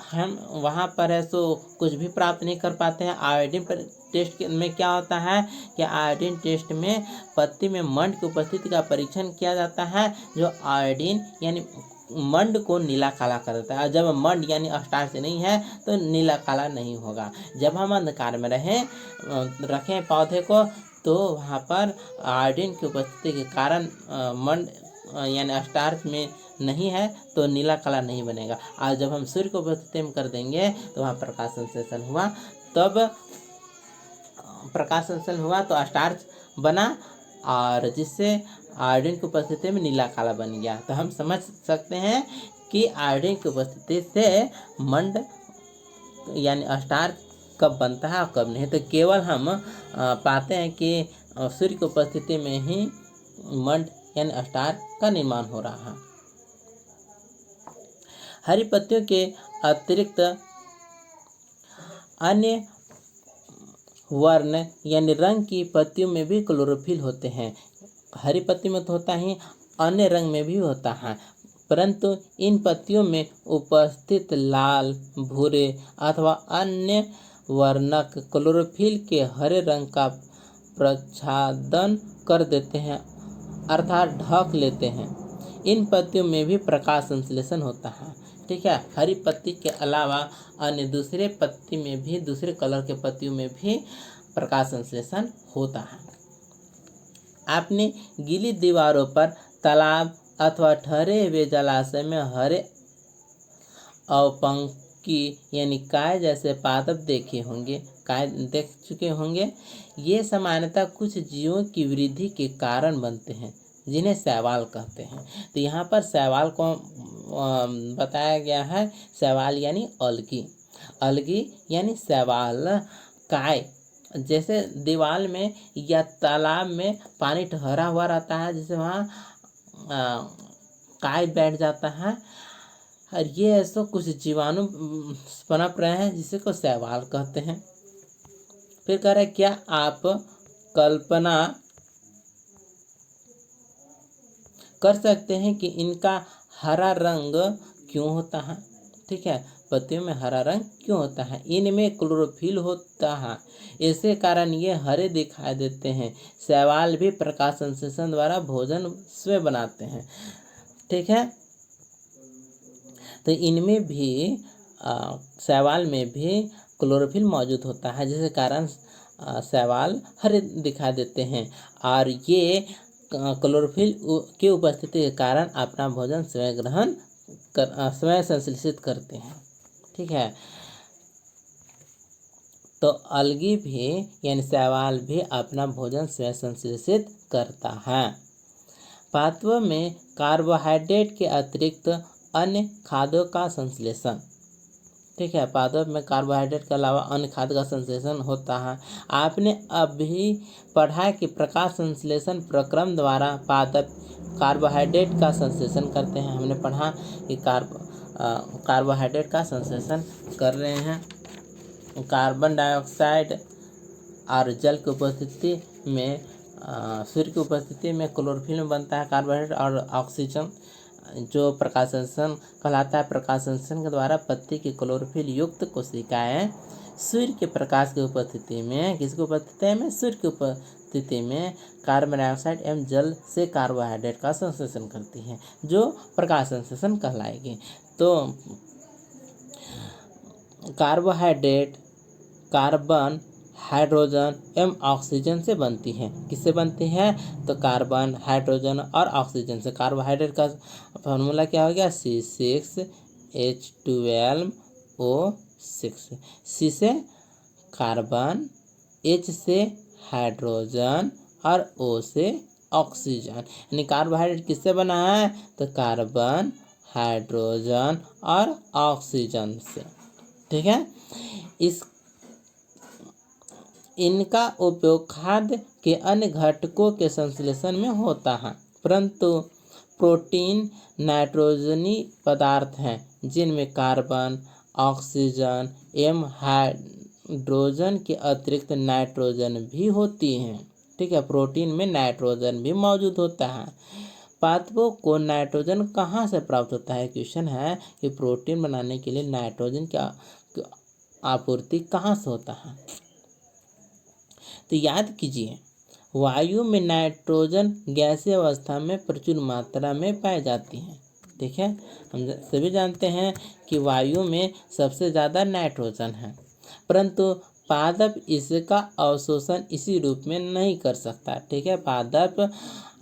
हम वहाँ पर है सो कुछ भी प्राप्त नहीं कर पाते हैं। आयोडीन टेस्ट में क्या होता है कि आयोडीन टेस्ट में पत्ती में मंड की उपस्थिति का परीक्षण किया जाता है जो आयोडीन यानी मंड को नीला काला कर देता है। जब मंड यानी स्टार्च नहीं है तो नीला काला नहीं होगा। जब हम अंधकार में रखें पौधे को तो वहाँ पर आयोडीन की उपस्थिति के कारण मंड यानी स्टार्च में नहीं है तो नीला काला नहीं बनेगा। और जब हम सूर्य को उपस्थिति में कर देंगे तो वहाँ प्रकाश संश्लेषण हुआ, तब प्रकाश संश्लेषण हुआ तो स्टार्च बना और जिससे आयोडीन की उपस्थिति में नीला काला बन गया। तो हम समझ सकते हैं कि आयोडीन की उपस्थिति से मंड यानी स्टार्च कब बनता है और कब नहीं। तो केवल हम पाते हैं कि सूर्य की उपस्थिति में ही मंड यानी स्टार्च का निर्माण हो रहा है। हरी पत्तियों के अतिरिक्त अन्य वर्ण यानी रंग की पत्तियों में भी क्लोरोफिल होते हैं। हरी पत्ती में तो होता ही, अन्य रंग में भी होता है, परंतु इन पत्तियों में उपस्थित लाल, भूरे अथवा अन्य वर्णक क्लोरोफिल के हरे रंग का प्रच्छादन कर देते हैं, अर्थात ढक लेते हैं। इन पत्तियों में भी प्रकाश संश्लेषण होता है। ठीक है, हरी पत्ती के अलावा अन्य दूसरे पत्ती में भी, दूसरे कलर के पत्तियों में भी प्रकाश संश्लेषण होता है। आपने गीली दीवारों पर तालाब अथवा ठहरे हुए जलाशय में हरे अवपंकी यानी काय जैसे पादप देखे होंगे, काय देख चुके होंगे। ये सामान्यतः कुछ जीवों की वृद्धि के कारण बनते हैं, जिन्हें शैवाल कहते हैं। तो यहाँ पर शैवाल को बताया गया है। शैवाल यानी अलगी, अलगी यानी शैवाल। काय जैसे दीवार में या तालाब में पानी ठहरा हुआ रहता है, जैसे वहाँ काय बैठ जाता है, और ये ऐसा कुछ जीवाणु पनप रहे हैं जिसे को शैवाल कहते हैं। फिर कह रहे क्या आप कल्पना कर सकते हैं कि इनका हरा रंग क्यों होता है? ठीक है, पत्तियों में हरा रंग क्यों होता है? इनमें क्लोरोफिल होता है, इसी कारण ये हरे दिखाई देते हैं। शैवाल भी प्रकाश संश्लेषण द्वारा भोजन स्वयं बनाते हैं। ठीक है, तो इनमें भी शैवाल में भी क्लोरोफिल मौजूद होता है, जिसके कारण शैवाल हरे दिखाई देते हैं, और ये क्लोरोफिल की उपस्थिति के कारण अपना भोजन स्वयं ग्रहण कर, स्वयं संश्लेषित करते हैं। ठीक है, तो अलगी भी यानी शैवाल भी अपना भोजन स्वयं संश्लेषित करता है। पादपों में कार्बोहाइड्रेट के अतिरिक्त अन्य खाद्यों का संश्लेषण। ठीक है, पादप में कार्बोहाइड्रेट के अलावा अन्य खाद्य का संश्लेषण होता है। आपने अभी पढ़ा कि प्रकाश संश्लेषण प्रक्रम द्वारा पादप कार्बोहाइड्रेट का संश्लेषण करते हैं। हमने पढ़ा कि कार्बोहाइड्रेट का संश्लेषण कर रहे हैं। कार्बन डाइऑक्साइड और जल की उपस्थिति में, सूर्य की उपस्थिति में क्लोरोफिल में बनता है कार्बोहाइड्रेट, और ऑक्सीजन जो प्रकाश संश्लेषण कहलाता है। प्रकाश संश्लेषण के द्वारा पत्ती की क्लोरोफिल युक्त कोशिकाएं सूर्य के प्रकाश की उपस्थिति में, किसकी उपस्थिति में? सूर्य की उपस्थिति में कार्बन डाइऑक्साइड एवं जल से कार्बोहाइड्रेट का संश्लेषण करती हैं, जो प्रकाश संश्लेषण कहलाएगी। तो कार्बोहाइड्रेट कार्बन, हाइड्रोजन एवं ऑक्सीजन से बनती है। किससे बनती है? तो कार्बन, हाइड्रोजन और ऑक्सीजन से। कार्बोहाइड्रेट का फॉर्मूला क्या हो गया? C6H12O6। C से कार्बन, H से हाइड्रोजन और O से ऑक्सीजन। यानी कार्बोहाइड्रेट किससे बना है? तो कार्बन, हाइड्रोजन और ऑक्सीजन से। ठीक है, इनका उपयोग खाद्य के अन्य घटकों के संश्लेषण में होता है, परंतु प्रोटीन नाइट्रोजनी पदार्थ हैं, जिनमें कार्बन, ऑक्सीजन एवं हाइड्रोजन के अतिरिक्त नाइट्रोजन भी होती हैं। ठीक है, प्रोटीन में नाइट्रोजन भी मौजूद होता है। पादपों को नाइट्रोजन कहाँ से प्राप्त होता है? क्वेश्चन है कि प्रोटीन बनाने के लिए नाइट्रोजन की आपूर्ति कहाँ से होता है? तो याद कीजिए, वायु में नाइट्रोजन गैसीय अवस्था में प्रचुर मात्रा में पाई जाती है। ठीक है, हम सभी जानते हैं कि वायु में सबसे ज़्यादा नाइट्रोजन है, परंतु पादप इसका अवशोषण इसी रूप में नहीं कर सकता। ठीक है, पादप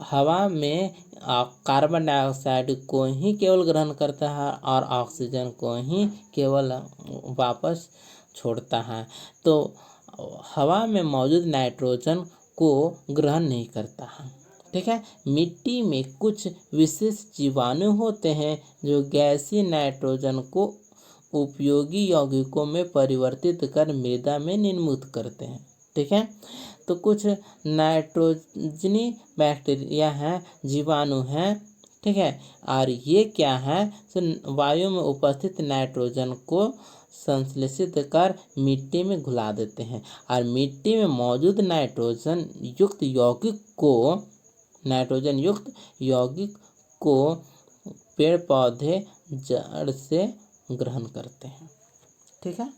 हवा में कार्बन डाइऑक्साइड को ही केवल ग्रहण करता है और ऑक्सीजन को ही केवल वापस छोड़ता है, तो हवा में मौजूद नाइट्रोजन को ग्रहण नहीं करता है। ठीक है, मिट्टी में कुछ विशेष जीवाणु होते हैं जो गैसीय नाइट्रोजन को उपयोगी यौगिकों में परिवर्तित कर मृदा में निर्मुक्त करते हैं। ठीक है, तो कुछ नाइट्रोजनी बैक्टीरिया हैं, जीवाणु हैं। ठीक है, और ये क्या है? तो वायु में उपस्थित नाइट्रोजन को संश्लेषित कर मिट्टी में घुला देते हैं और मिट्टी में मौजूद नाइट्रोजन युक्त यौगिक को पेड़ पौधे जड़ से ग्रहण करते हैं। ठीक है।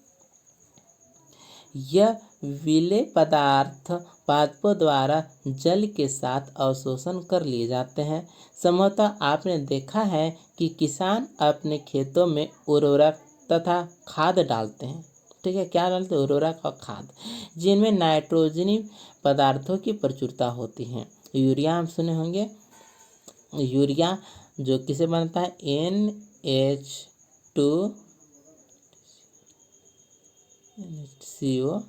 यह विलेय पदार्थ पादपों द्वारा जल के साथ अवशोषण कर लिए जाते हैं। संभवतः आपने देखा है कि किसान अपने खेतों में उर्वरक तथा खाद डालते हैं। ठीक है, क्या डालते हैं? उर्वरक और खाद, जिनमें नाइट्रोजनी पदार्थों की प्रचुरता होती है। यूरिया हम सुने होंगे। यूरिया जो किसे बनता है? NH2CO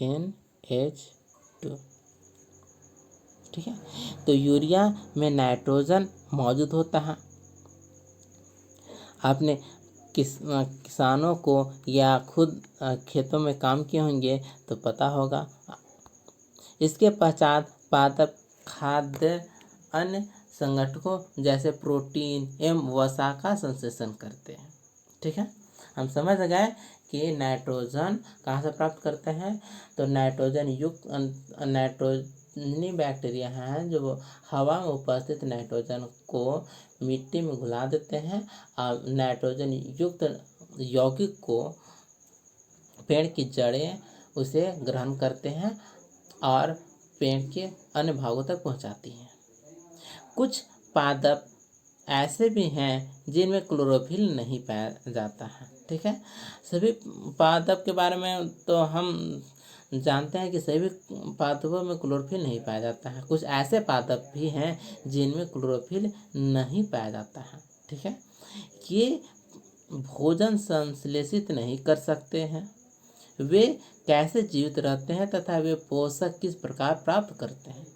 NH2। ठीक है, तो यूरिया में नाइट्रोजन मौजूद होता है। आपने किसानों को या खुद खेतों में काम किए होंगे तो पता होगा। इसके पश्चात पादप खाद्य अन्य संगठकों जैसे प्रोटीन एवं वसा का संश्लेषण करते हैं। ठीक है, हम समझ गए कि नाइट्रोजन कहाँ से प्राप्त करते हैं। तो नाइट्रोजन युक्त नाइट्रोजनी बैक्टीरिया हैं जो हवा में उपस्थित नाइट्रोजन को मिट्टी में घुला देते हैं और नाइट्रोजन युक्त यौगिक को पेड़ की जड़ें उसे ग्रहण करते हैं और पेड़ के अन्य भागों तक पहुंचाती हैं। कुछ पादप ऐसे भी हैं जिनमें क्लोरोफिल नहीं पाया जाता है। ठीक है, सभी पादप के बारे में तो हम जानते हैं कि सभी पादपों में क्लोरोफिल नहीं पाया जाता है। कुछ ऐसे पादप भी हैं जिनमें क्लोरोफिल नहीं पाया जाता है। ठीक है, ये भोजन संश्लेषित नहीं कर सकते हैं। वे कैसे जीवित रहते हैं तथा वे पोषक किस प्रकार प्राप्त करते हैं।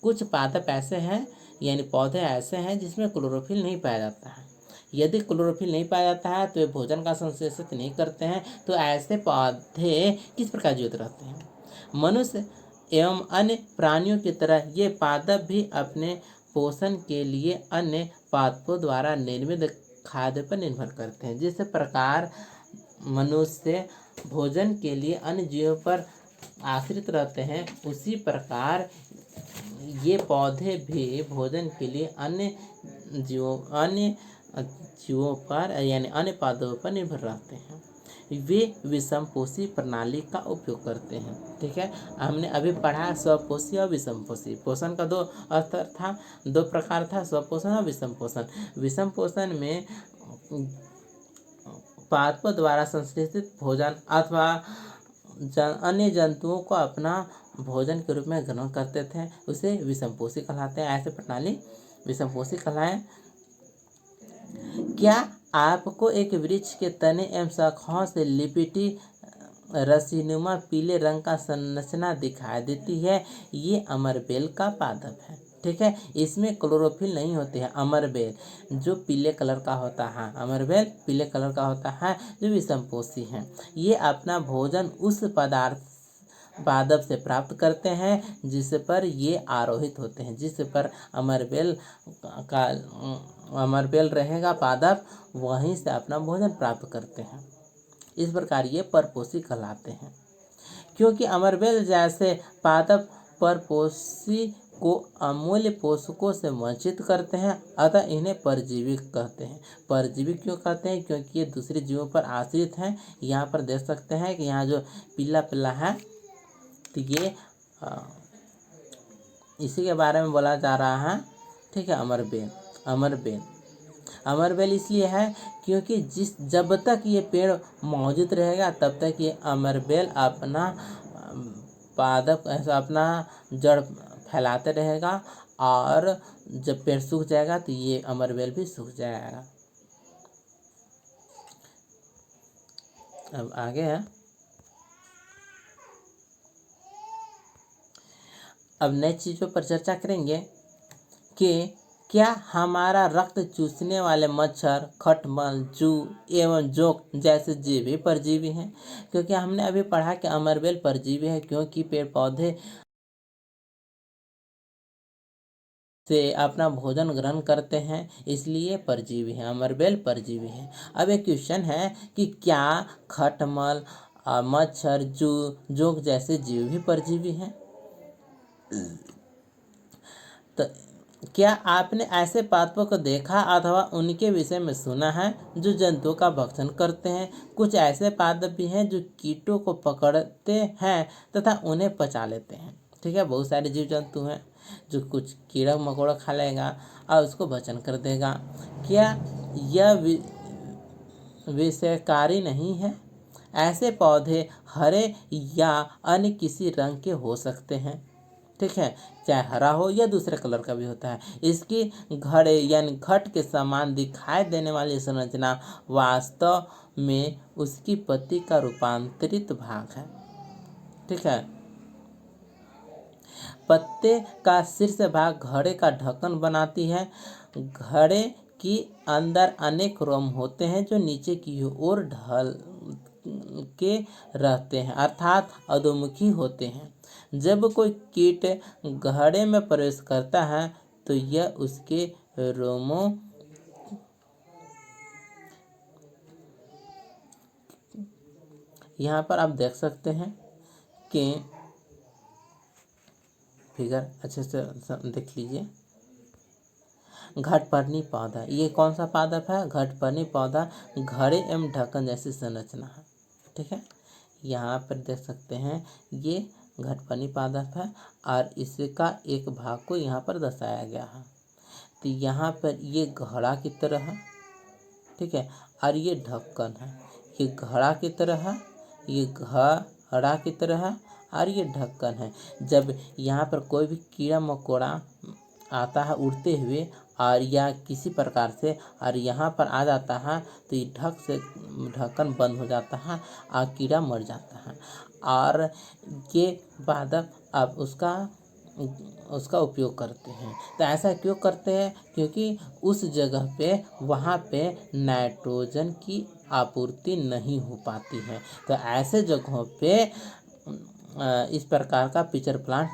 कुछ पादप ऐसे हैं यानी पौधे ऐसे हैं जिसमें क्लोरोफिल नहीं पाया जाता है। यदि क्लोरोफिल नहीं पाया जाता है तो वे भोजन का संश्लेषित नहीं करते हैं। तो ऐसे पौधे किस प्रकार जीवित रहते हैं? मनुष्य एवं अन्य प्राणियों की तरह ये पादप भी अपने पोषण के लिए अन्य पादपों द्वारा निर्मित खाद्य पर निर्भर करते हैं। जिस प्रकार मनुष्य भोजन के लिए अन्य जीवों पर आश्रित रहते हैं, उसी प्रकार ये पौधे भी भोजन के लिए अन्य जीवों पर यानी अन्य पादपों पर निर्भर रहते हैं। वे विषमपोषी प्रणाली का उपयोग करते हैं। ठीक है, हमने अभी पढ़ा स्वपोषी और विषमपोषी। पोषण का दो प्रकार था, स्वपोषण और विषम पोषण। विषम पोषण में पादपों द्वारा संश्लेषित भोजन अथवा अन्य जंतुओं को अपना भोजन के रूप में ग्रहण करते थे, उसे विषमपोषी कहलाते हैं। ऐसे प्रणाली विषमपोषी कहलाए। क्या आपको एक वृक्ष के तने एवं शाखाओं से लिपटी रस्सीनुमा पीले रंग का संरचना दिखाई देती है? ये अमरबेल का पादप है। ठीक है, इसमें क्लोरोफिल नहीं होती है। अमरबेल जो पीले कलर का होता है, अमरबेल पीले कलर का होता है, जो विषमपोषी है। ये अपना भोजन उस पादप से प्राप्त करते हैं जिस पर ये आरोहित होते हैं। जिस पर अमरबेल रहेगा पादप, वहीं से अपना भोजन प्राप्त करते हैं। इस प्रकार ये परपोषी कहलाते हैं। क्योंकि अमरबेल जैसे पादप परपोषी को अमूल्य पोषकों से वंचित करते हैं, अतः इन्हें परजीवी कहते हैं। परजीवी क्यों कहते हैं? क्योंकि ये दूसरे जीवों पर आश्रित हैं। यहाँ पर देख सकते हैं कि यहाँ जो पीला पीला है, तो ये इसी के बारे में बोला जा रहा है। ठीक है, अमरबेल इसलिए है क्योंकि जब तक ये पेड़ मौजूद रहेगा तब तक ये अमरबेल अपना पादप अपना जड़ फैलाते रहेगा, और जब पेड़ सूख जाएगा तो ये अमरबेल भी सूख जाएगा। अब आगे है, अब नई चीज़ों पर चर्चा करेंगे कि क्या हमारा रक्त चूसने वाले मच्छर, खटमल, जू एवं जोंक जैसे जीव भी परजीवी हैं? क्योंकि हमने अभी पढ़ा कि अमरबेल परजीवी है, क्योंकि पेड़ पौधे से अपना भोजन ग्रहण करते हैं, इसलिए परजीवी हैं, अमरबेल परजीवी हैं। अब एक क्वेश्चन है कि क्या खटमल, मच्छर, जोंक जैसे जीव भी परजीवी हैं? तो क्या आपने ऐसे पादपों को देखा अथवा उनके विषय में सुना है जो जंतुओं का भक्षण करते हैं? कुछ ऐसे पादप भी हैं जो कीटों को पकड़ते हैं तथा उन्हें पचा लेते हैं। ठीक है, बहुत सारे जीव जंतु हैं जो कुछ कीड़ा मकोड़ा खा लेगा और उसको भक्षण कर देगा। क्या यह विषयकारी नहीं है? ऐसे पौधे हरे या अन्य किसी रंग के हो सकते हैं। ठीक है, चाहे हरा हो या दूसरे कलर का भी होता है। इसकी घड़े यानी घट के समान दिखाई देने वाली संरचना वास्तव में उसकी पत्ती का रूपांतरित भाग है। ठीक है, पत्ते का शीर्ष भाग घड़े का ढक्कन बनाती है। घड़े की अंदर अनेक रोम होते हैं जो नीचे की ओर ढल के रहते हैं, अर्थात अधोमुखी होते हैं। जब कोई कीट घड़े में प्रवेश करता है तो यह उसके रोमों यहाँ पर आप देख सकते हैं कि फिगर अच्छे से देख लीजिए। घटपर्णी पौधा, ये कौन सा पादप है? घटपर्णी पौधा घड़े एवं ढक्कन जैसी संरचना है। ठीक है, यहाँ पर देख सकते हैं ये घटपर्णी पादप है और इसका एक भाग को यहाँ पर दर्शाया गया है। तो यहाँ पर ये घड़ा की तरह है। ठीक है, और ये ढक्कन है। ये घड़ा की तरह है, ये घड़ा की तरह है और ये ढक्कन है। जब यहाँ पर कोई भी कीड़ा मकोड़ा आता है उड़ते हुए और या किसी प्रकार से और यहाँ पर आ जाता है तो ये ढक्कन बंद हो जाता है और कीड़ा मर जाता है। और ये पादप अब उसका उपयोग करते हैं। तो ऐसा क्यों करते हैं? क्योंकि उस जगह पे वहाँ पे नाइट्रोजन की आपूर्ति नहीं हो पाती है। तो ऐसे जगहों पे इस प्रकार का पिचर प्लांट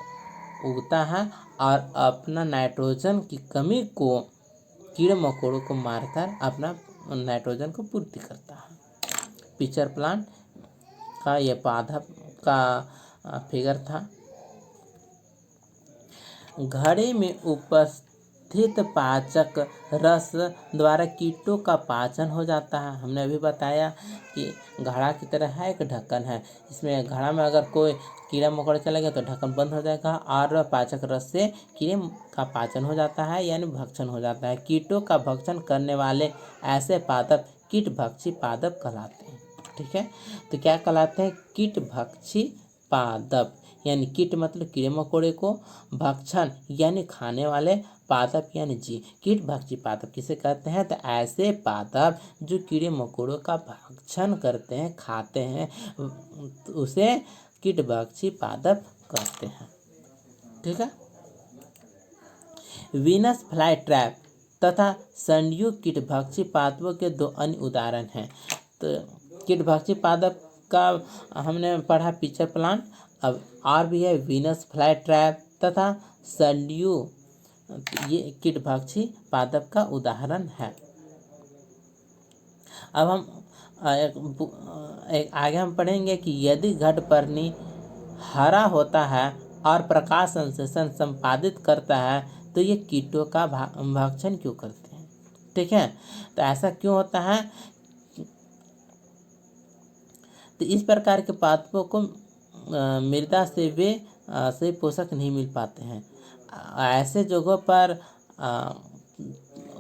उगता है और अपना नाइट्रोजन की कमी को कीड़े मकोड़ों को मारकर अपना नाइट्रोजन को पूर्ति करता है। पिचर प्लांट का यह पादप का फिगर था। घड़े में उपस्थित पाचक रस द्वारा कीटों का पाचन हो जाता है। हमने अभी बताया कि घड़ा की तरह है, एक ढक्कन है। इसमें घड़ा में अगर कोई कीड़ा मकोड़ा चला गया तो ढक्कन बंद हो जाएगा और पाचक रस से कीड़े का पाचन हो जाता है, यानी भक्षण हो जाता है। कीटों का भक्षण करने वाले ऐसे पादप कीटभक्षी पादप कहलाते हैं। ठीक है, तो क्या कहलाते हैं? कीटभक्षी पादप। यानी कीट मतलब कीड़े मकोड़े को, भक्षण यानी खाने वाले, पादप यानी जीव। कीटभक्षी पादप किसे कहते हैं? तो ऐसे पादप जो कीड़े मकोड़ों का भक्षण करते हैं, खाते हैं, उसे कीटभक्षी पादप कहते हैं। ठीक है, वीनस फ्लाई ट्रैप तथा संयुक्त कीटभक्षी पादपों के दो अन्य उदाहरण हैं। तो कीटभक्षी पादप का हमने पढ़ा पिचर प्लांट, अब और भी है वीनस फ्लाई ट्रैप तथा संड्यू, ये कीटभक्षी पादप का उदाहरण है। अब हम आगे हम पढ़ेंगे कि यदि घटपर्णी हरा होता है और प्रकाश संश्लेषण संपादित करता है तो ये कीटों का भक्षण क्यों करते हैं? ठीक है, तो ऐसा क्यों होता है? तो इस प्रकार के पादपों को मृदा से वे सही पोषक नहीं मिल पाते हैं। ऐसे जगहों पर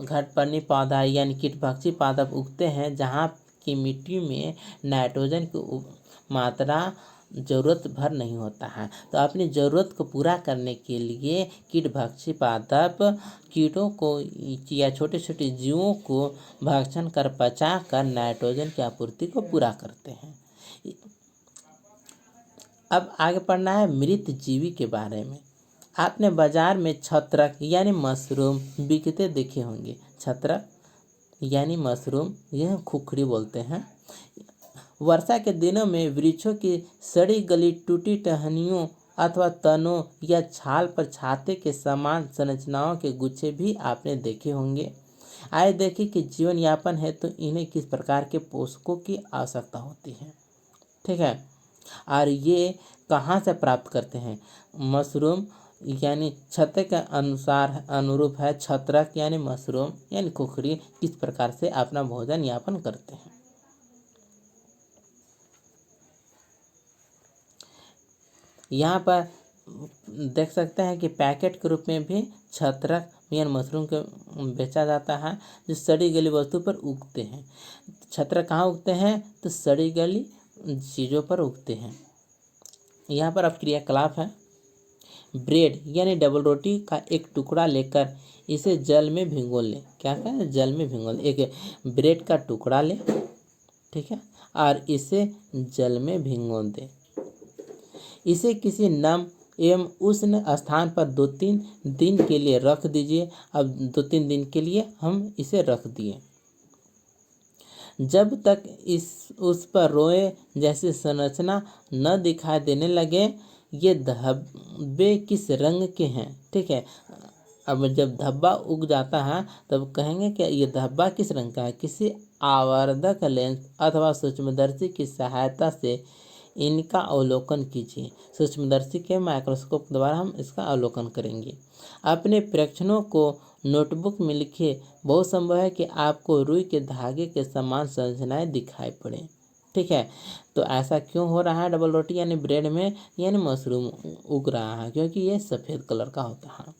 घटपर्णी पौधा यानी कीटभक्षी पादप उगते हैं जहाँ की मिट्टी में नाइट्रोजन की मात्रा ज़रूरत भर नहीं होता है। तो अपनी ज़रूरत को पूरा करने के लिए कीटभक्षी पादप कीटों को या छोटे छोटे जीवों को भक्षण कर पचा कर नाइट्रोजन की आपूर्ति को पूरा करते हैं। अब आगे पढ़ना है मृत जीवी के बारे में। आपने बाजार में छत्रक यानी मशरूम बिकते देखे होंगे। छत्रक यानी मशरूम, यह खुखड़ी बोलते हैं। वर्षा के दिनों में वृक्षों की सड़ी गली टूटी टहनियों अथवा तनों या छाल पर छाते के समान संरचनाओं के गुच्छे भी आपने देखे होंगे। आइए देखें कि जीवन यापन है तो इन्हें किस प्रकार के पोषकों की आवश्यकता होती है। ठीक है, और ये कहाँ से प्राप्त करते हैं। मशरूम यानी छत्ते के अनुसार अनुरूप है। छत्रक यानी मशरूम यानी खुखरी किस प्रकार से अपना भोजन यापन करते हैं। यहाँ पर देख सकते हैं कि पैकेट के रूप में भी छत्रक यानी मशरूम के बेचा जाता है, जो सड़ी गली वस्तु पर उगते हैं। छत्रक कहाँ उगते हैं, तो सड़ी गली चीज़ों पर उगते हैं। यहाँ पर अब क्रियाकलाप है। ब्रेड यानी डबल रोटी का एक टुकड़ा लेकर इसे जल में भिगो लें। क्या करें, जल में भिगो लें। एक ब्रेड का टुकड़ा लें, ठीक है, और इसे जल में भिगो दें। इसे किसी नम एवं उष्ण स्थान पर 2-3 दिन के लिए रख दीजिए। अब 2-3 दिन के लिए हम इसे रख दिए। जब तक उस पर रोए जैसी संरचना न दिखाई देने लगे, ये धब्बे किस रंग के हैं। ठीक है, अब जब धब्बा उग जाता है तब कहेंगे कि ये धब्बा किस रंग का है। किसी आवर्धक लेंस अथवा सूक्ष्मदर्शी की सहायता से इनका अवलोकन कीजिए। सूक्ष्मदर्शी के माइक्रोस्कोप द्वारा हम इसका अवलोकन करेंगे। अपने प्रेक्षणों को नोटबुक में लिखिए। बहुत संभव है कि आपको रुई के धागे के समान संरचनाएं दिखाई पड़े। ठीक है, तो ऐसा क्यों हो रहा है। डबल रोटी यानी ब्रेड में यानी मशरूम उग रहा है, क्योंकि ये सफ़ेद कलर का होता है।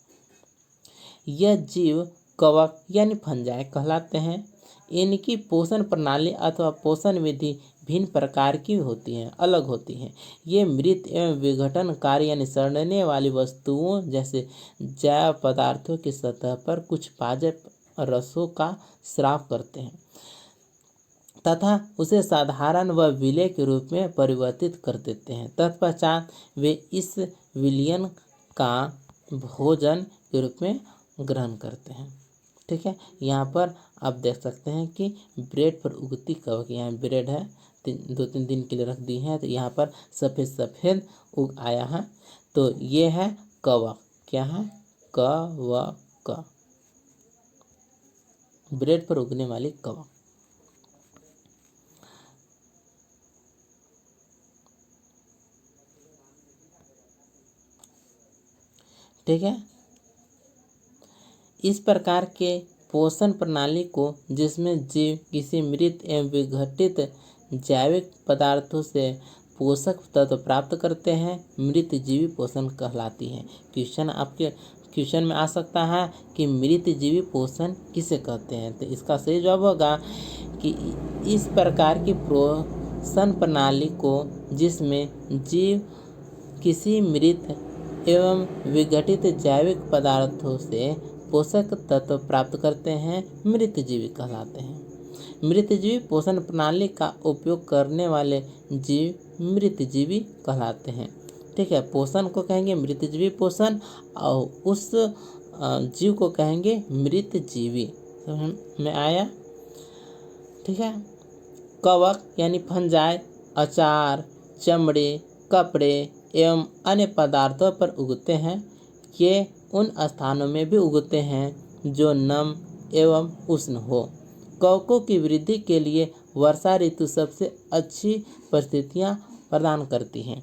यह जीव कवक यानी फंजाई कहलाते हैं। इनकी पोषण प्रणाली अथवा पोषण विधि भिन्न प्रकार की होती हैं, अलग होती हैं। ये मृत एवं विघटनकारी यानी सड़ने वाली वस्तुओं जैसे जैव पदार्थों की सतह पर कुछ पाजक रसों का स्राव करते हैं तथा उसे साधारण व विलय के रूप में परिवर्तित कर देते हैं। तत्पश्चात वे इस विलयन का भोजन के रूप में ग्रहण करते हैं। ठीक है, यहाँ पर आप देख सकते हैं कि ब्रेड पर उगती कवक, यहाँ ब्रेड है 2-3 दिन के लिए रख दी है, तो यहाँ पर सफ़ेद सफ़ेद उग आया है, तो ये है कवक। क्या है, कवक, ब्रेड पर उगने वाली कवक। ठीक है, इस प्रकार के पोषण प्रणाली को, जिसमें जीव किसी मृत एवं विघटित जैविक पदार्थों से पोषक तत्व प्राप्त करते हैं, मृत जीवी पोषण कहलाती है। क्वेश्चन में आ सकता है कि मृत जीवी पोषण किसे कहते हैं, तो इसका सही जवाब होगा कि इस प्रकार की पोषण प्रणाली को, जिसमें जीव किसी मृत एवं विघटित जैविक पदार्थों से पोषक तत्व प्राप्त करते हैं, मृतजीवी कहलाते हैं। मृतजीवी पोषण प्रणाली का उपयोग करने वाले जीव मृतजीवी कहलाते हैं। ठीक है, पोषण को कहेंगे मृतजीवी पोषण और उस जीव को कहेंगे मृतजीवी। समझ में आया। ठीक है, कवक यानी फंजाई अचार, चमड़े, कपड़े एवं अन्य पदार्थों पर उगते हैं। ये उन स्थानों में भी उगते हैं जो नम एवं उष्ण हो। कवकों की वृद्धि के लिए वर्षा ऋतु सबसे अच्छी परिस्थितियां प्रदान करती हैं।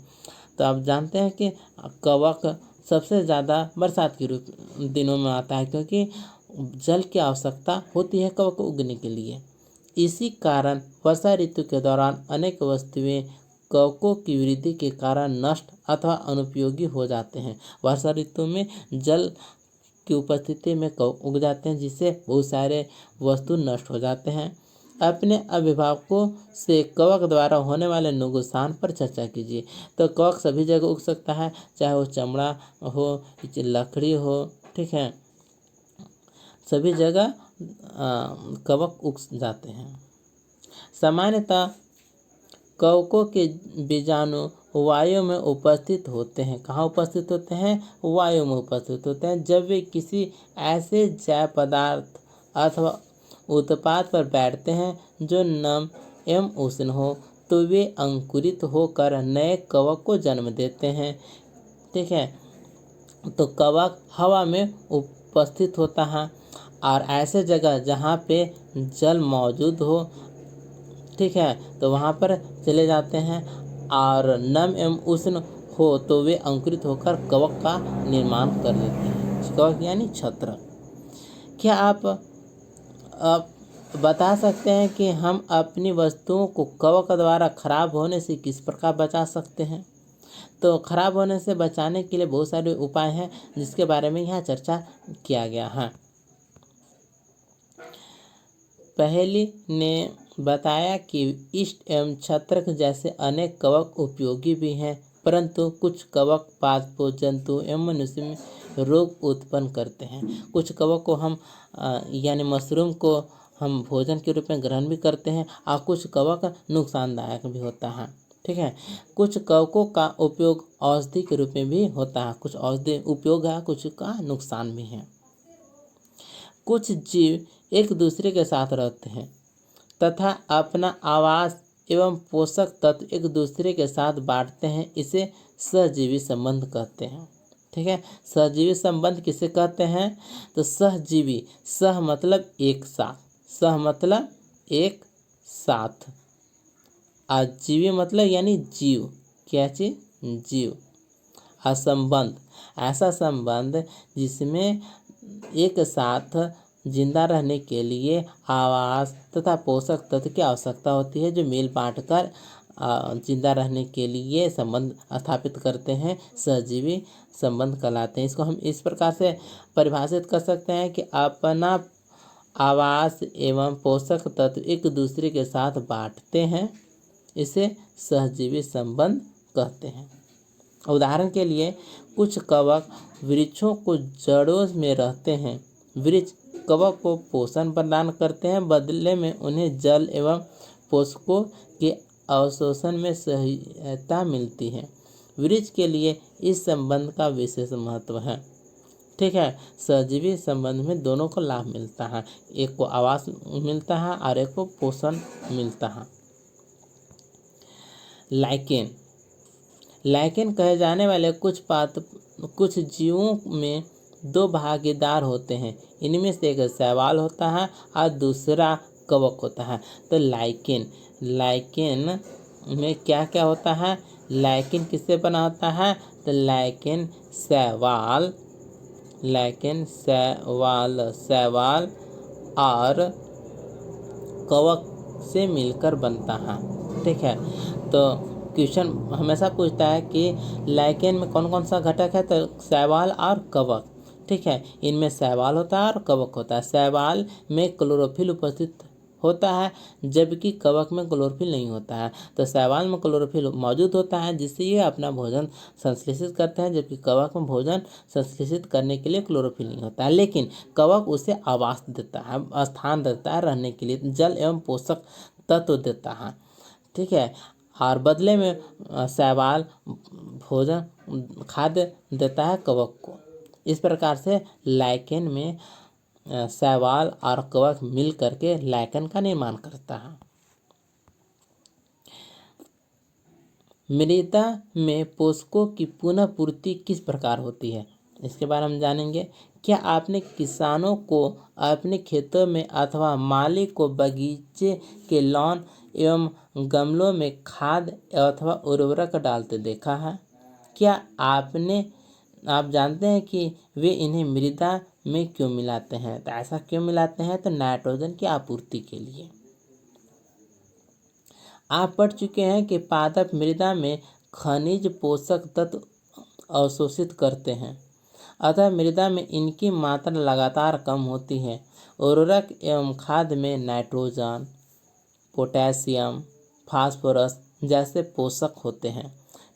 तो आप जानते हैं कि कवक सबसे ज़्यादा बरसात के दिनों में आता है, क्योंकि जल की आवश्यकता होती है कवक को उगने के लिए। इसी कारण वर्षा ऋतु के दौरान अनेक वस्तुएं कवकों की वृद्धि के कारण नष्ट अथवा अनुपयोगी हो जाते हैं। वर्षा ऋतु में जल की उपस्थिति में कवक उग जाते हैं, जिससे बहुत सारे वस्तु नष्ट हो जाते हैं। अपने अभिभावकों से कवक द्वारा होने वाले नुकसान पर चर्चा कीजिए। तो कवक सभी जगह उग सकता है, चाहे वो चमड़ा हो, लकड़ी हो। ठीक है, सभी जगह कवक उग जाते हैं। सामान्यतः कवकों के बीजाणु वायु में उपस्थित होते हैं। कहाँ उपस्थित होते हैं, वायु में उपस्थित होते हैं। जब वे किसी ऐसे जैव पदार्थ अथवा उत्पाद पर बैठते हैं जो नम एवं उष्ण हो, तो वे अंकुरित होकर नए कवक को जन्म देते हैं। ठीक है। तो कवक हवा में उपस्थित होता है और ऐसे जगह जहाँ पे जल मौजूद हो, ठीक है, तो वहाँ पर चले जाते हैं और नम एवं उष्ण हो तो वे अंकुरित होकर कवक का निर्माण कर देते हैं। कवक यानी छत्र। क्या आप बता सकते हैं कि हम अपनी वस्तुओं को कवक द्वारा खराब होने से किस प्रकार बचा सकते हैं? तो खराब होने से बचाने के लिए बहुत सारे उपाय हैं जिसके बारे में यहाँ चर्चा किया गया है। पहली ने बताया कि इष्ट एवं छत्रक जैसे अनेक कवक उपयोगी भी हैं, परंतु कुछ कवक पादपों, जंतु एवं मनुष्य में रोग उत्पन्न करते हैं। कुछ कवक को हम यानी मशरूम को हम भोजन के रूप में ग्रहण भी करते हैं और कुछ कवक नुकसानदायक भी होता है, ठीक है। कुछ कवकों का उपयोग औषधि के रूप में भी होता है, कुछ औषधि उपयोग है, कुछ का नुकसान भी है। कुछ जीव एक दूसरे के साथ रहते हैं तथा अपना आवास एवं पोषक तत्व एक दूसरे के साथ बांटते हैं, इसे सहजीवी संबंध कहते हैं, ठीक है। सहजीवी संबंध किसे कहते हैं? तो सहजीवी, सह मतलब एक साथ, सह मतलब एक साथ, और जीवी मतलब यानी जीव, क्या चीज? जीव। असंबंध, ऐसा संबंध जिसमें एक साथ जिंदा रहने के लिए आवास तथा पोषक तत्व की आवश्यकता होती है, जो मिल बांट कर जिंदा रहने के लिए संबंध स्थापित करते हैं, सहजीवी संबंध कहलाते हैं। इसको हम इस प्रकार से परिभाषित कर सकते हैं कि अपना आवास एवं पोषक तत्व एक दूसरे के साथ बांटते हैं, इसे सहजीवी संबंध कहते हैं। उदाहरण के लिए कुछ कवक वृक्षों को जड़ों में रहते हैं। वृक्ष कवक को पोषण प्रदान करते हैं, बदले में उन्हें जल एवं पोषकों के अवशोषण में सहायता मिलती है। वृक्ष के लिए इस संबंध का विशेष महत्व है, ठीक है। सहजीवी संबंध में दोनों को लाभ मिलता है, एक को आवास मिलता है और एक को पोषण मिलता है। लाइकेन, लाइकेन कहे जाने वाले कुछ जीवों में दो भागीदार होते हैं। इनमें से एक शैवाल होता है और दूसरा कवक होता है। तो लाइकेन में क्या क्या होता है? लाइकेन किससे बना होता है? तो लाइकेन शैवाल और कवक से मिलकर बनता है, ठीक है। तो क्वेश्चन हमेशा पूछता है कि लाइकेन में कौन कौन सा घटक है? तो शैवाल और कवक, ठीक है। इनमें शैवाल होता है और कवक होता है। शैवाल में क्लोरोफिल उपस्थित होता है जबकि कवक में क्लोरोफिल नहीं होता है। तो शैवाल में क्लोरोफिल मौजूद होता है जिससे ये अपना भोजन संश्लेषित करते हैं, जबकि कवक में भोजन संश्लेषित करने के लिए क्लोरोफिल नहीं होता है। लेकिन कवक उसे आवास देता है, स्थान देता है रहने के लिए, जल एवं पोषक तत्व देता है, ठीक है। और बदले में शैवाल भोजन खाद्य देता है कवक को। इस प्रकार से लाइकेन में शैवाल और कवक मिल करके लाइकेन का निर्माण करता है। मृदा में पोषकों की पुनः पूर्ति किस प्रकार होती है, इसके बारे में जानेंगे। क्या आपने किसानों को अपने खेतों में अथवा माली को बगीचे के लॉन एवं गमलों में खाद अथवा उर्वरक डालते देखा है? क्या आप जानते हैं कि वे इन्हें मृदा में क्यों मिलाते हैं? तो ऐसा क्यों मिलाते हैं? तो नाइट्रोजन की आपूर्ति के लिए। आप पढ़ चुके हैं कि पादप मृदा में खनिज पोषक तत्व अवशोषित करते हैं, अतः मृदा में इनकी मात्रा लगातार कम होती है। उर्वरक एवं खाद में नाइट्रोजन, पोटेशियम, फास्फोरस जैसे पोषक होते हैं,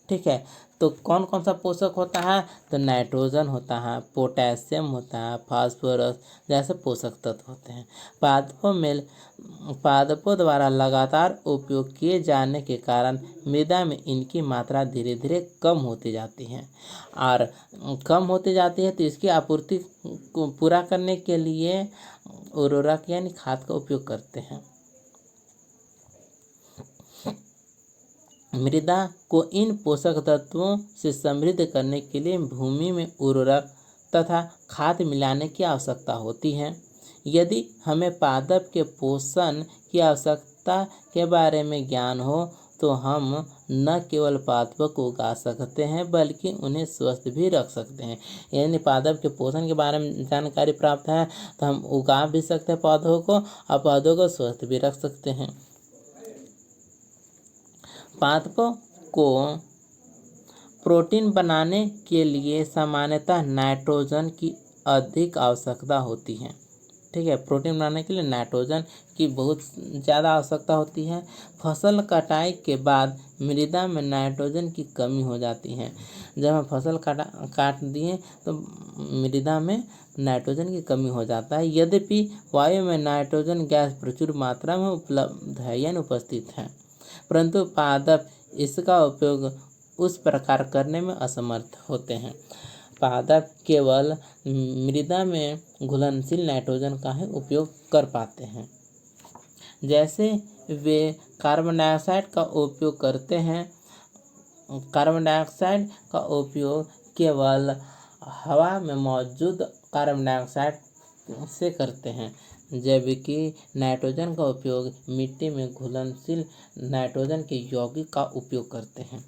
ठीक है। तो कौन कौन सा पोषक होता है? तो नाइट्रोजन होता है, पोटेशियम होता है, फास्फोरस जैसे पोषक तत्व होते हैं। पादपों द्वारा लगातार उपयोग किए जाने के कारण मृदा में इनकी मात्रा धीरे धीरे कम होती जाती है और कम होती जाती है। तो इसकी आपूर्ति को पूरा करने के लिए उर्वरक यानी खाद का उपयोग करते हैं। मृदा को इन पोषक तत्वों से समृद्ध करने के लिए भूमि में उर्वरक तथा खाद मिलाने की आवश्यकता होती है। यदि हमें पादप के पोषण की आवश्यकता के बारे में ज्ञान हो तो हम न केवल पादपों को उगा सकते हैं बल्कि उन्हें स्वस्थ भी रख सकते हैं। यानी पादप के पोषण के बारे में जानकारी प्राप्त है तो हम उगा भी सकते हैं पौधों को और पौधों को स्वस्थ भी रख सकते हैं। पादपों को प्रोटीन बनाने के लिए सामान्यतः नाइट्रोजन की अधिक आवश्यकता होती है। ठीक है, प्रोटीन बनाने के लिए नाइट्रोजन की बहुत ज़्यादा आवश्यकता होती है। फसल कटाई के बाद मृदा में नाइट्रोजन की कमी हो जाती है। जब हम फसल काट दिए तो मृदा में नाइट्रोजन की कमी हो जाता है। यद्यपि वायु में नाइट्रोजन गैस प्रचुर मात्रा में उपलब्ध है यानी उपस्थित है, परंतु पादप इसका उपयोग उस प्रकार करने में असमर्थ होते हैं। पादप केवल मृदा में घुलनशील नाइट्रोजन का ही उपयोग कर पाते हैं। जैसे वे कार्बन डाइऑक्साइड का उपयोग करते हैं, कार्बन डाइऑक्साइड का उपयोग केवल हवा में मौजूद कार्बन डाइऑक्साइड से करते हैं, जबकि नाइट्रोजन का उपयोग मिट्टी में घुलनशील नाइट्रोजन के यौगिक का उपयोग करते हैं।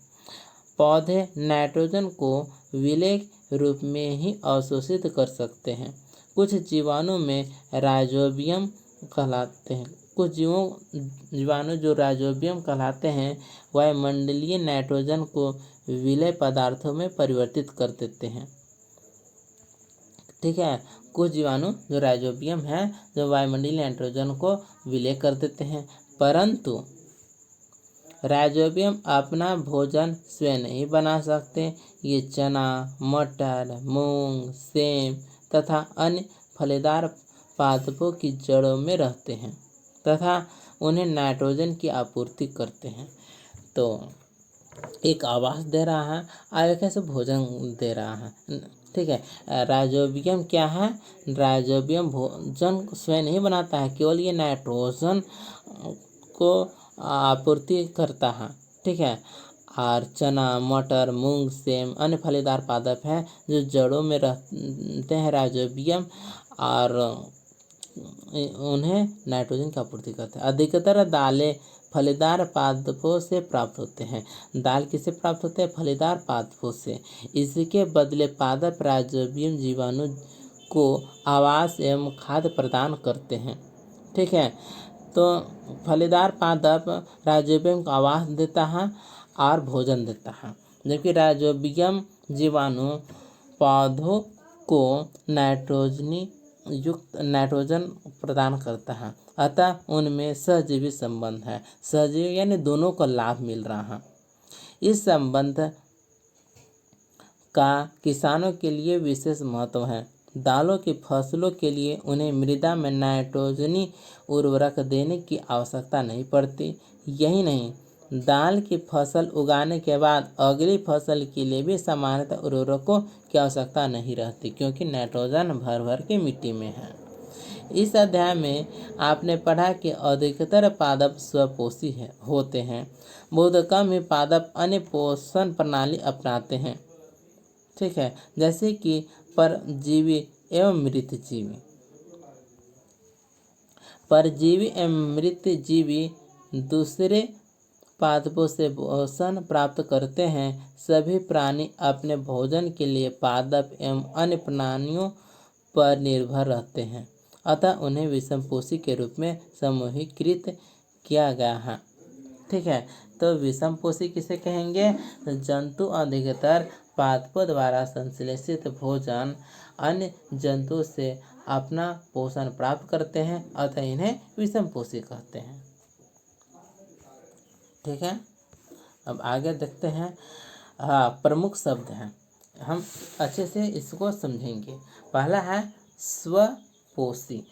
पौधे नाइट्रोजन को विलेय रूप में ही अवशोषित कर सकते हैं। कुछ जीवाणु में राइजोबियम कहलाते हैं। कुछ जीवाणु जो राइजोबियम कहलाते हैं वायुमंडलीय नाइट्रोजन को विलेय पदार्थों में परिवर्तित कर देते हैं। ठीक है, कुछ जीवाणु जो राइजोबियम है जो वायुमंडलीय नाइट्रोजन को विलेय कर देते हैं, परंतु राइजोबियम अपना भोजन स्वयं नहीं बना सकते। ये चना, मटर, मूंग, सेम तथा अन्य फलीदार पादपों की जड़ों में रहते हैं तथा उन्हें नाइट्रोजन की आपूर्ति करते हैं। तो एक आवास दे रहा है और एक ऐसे भोजन दे रहा है। ठीक है, राइजोबियम क्या है? राइजोबियम भोजन स्वयं नहीं बनाता है, केवल ये नाइट्रोजन को आपूर्ति करता है। ठीक है, और चना, मटर, मूंग, सेम अन्य फलीदार पादप हैं जो जड़ों में रहते हैं राइजोबियम और उन्हें नाइट्रोजन की आपूर्ति करते हैं। अधिकतर दालें फलीदार पादपों से प्राप्त होते हैं। दाल किससे प्राप्त होते हैं? फलीदार पादपों से। इसके बदले पादप राइजोबियम जीवाणु को आवास एवं खाद्य प्रदान करते हैं। ठीक है, तो फलीदार पादप राइजोबियम को आवास देता है और भोजन देता है, जबकि राइजोबियम जीवाणु पौधों को नाइट्रोजन प्रदान करता है। अतः उनमें सहजीवी संबंध है। सहजीवी यानी दोनों को लाभ मिल रहा है। इस संबंध का किसानों के लिए विशेष महत्व है। दालों की फसलों के लिए उन्हें मृदा में नाइट्रोजनी उर्वरक देने की आवश्यकता नहीं पड़ती। यही नहीं, दाल की फसल उगाने के बाद अगली फसल के लिए भी सामान्यतः उर्वरकों की आवश्यकता नहीं रहती, क्योंकि नाइट्रोजन भर भर के मिट्टी में है। इस अध्याय में आपने पढ़ा कि अधिकतर पादप स्वपोषी होते हैं। बहुत कम ही पादप अन्य पोषण प्रणाली अपनाते हैं। ठीक है, जैसे कि परजीवी एवं मृतजीवी। परजीवी एवं मृतजीवी दूसरे पादपों से पोषण प्राप्त करते हैं। सभी प्राणी अपने भोजन के लिए पादप एवं अन्य प्राणियों पर निर्भर रहते हैं, अतः उन्हें विषमपोषी के रूप में समूहीकृत किया गया है। ठीक है, तो विषमपोषी किसे कहेंगे? जंतु अधिकतर पादपों द्वारा संश्लेषित भोजन अन्य जंतुओं से अपना पोषण प्राप्त करते हैं, अतः इन्हें विषमपोषी कहते हैं। ठीक है, अब आगे देखते हैं। प्रमुख शब्द हैं, हम अच्छे से इसको समझेंगे। पहला है स्वपोषी।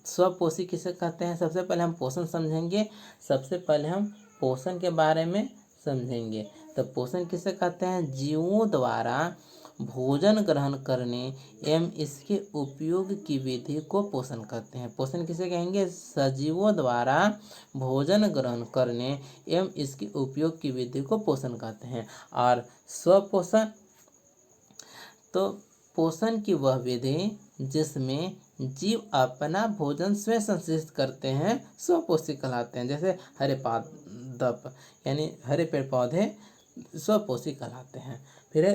स्वपोषी किसे कहते हैं? सबसे पहले हम पोषण समझेंगे। सबसे पहले हम पोषण के बारे में समझेंगे। तो पोषण किसे कहते हैं? जीवों द्वारा भोजन ग्रहण करने एवं इसके उपयोग की विधि को पोषण कहते हैं। पोषण किसे कहेंगे? सजीवों द्वारा भोजन ग्रहण करने एवं इसके उपयोग की विधि को पोषण कहते हैं। और स्वपोषण, तो पोषण की वह विधि जिसमें जीव अपना भोजन स्वयं संश्लेषित करते हैं स्वपोषी कहलाते हैं। जैसे हरे पादप यानी हरे पेड़ पौधे स्वपोषी कहलाते हैं। फिर है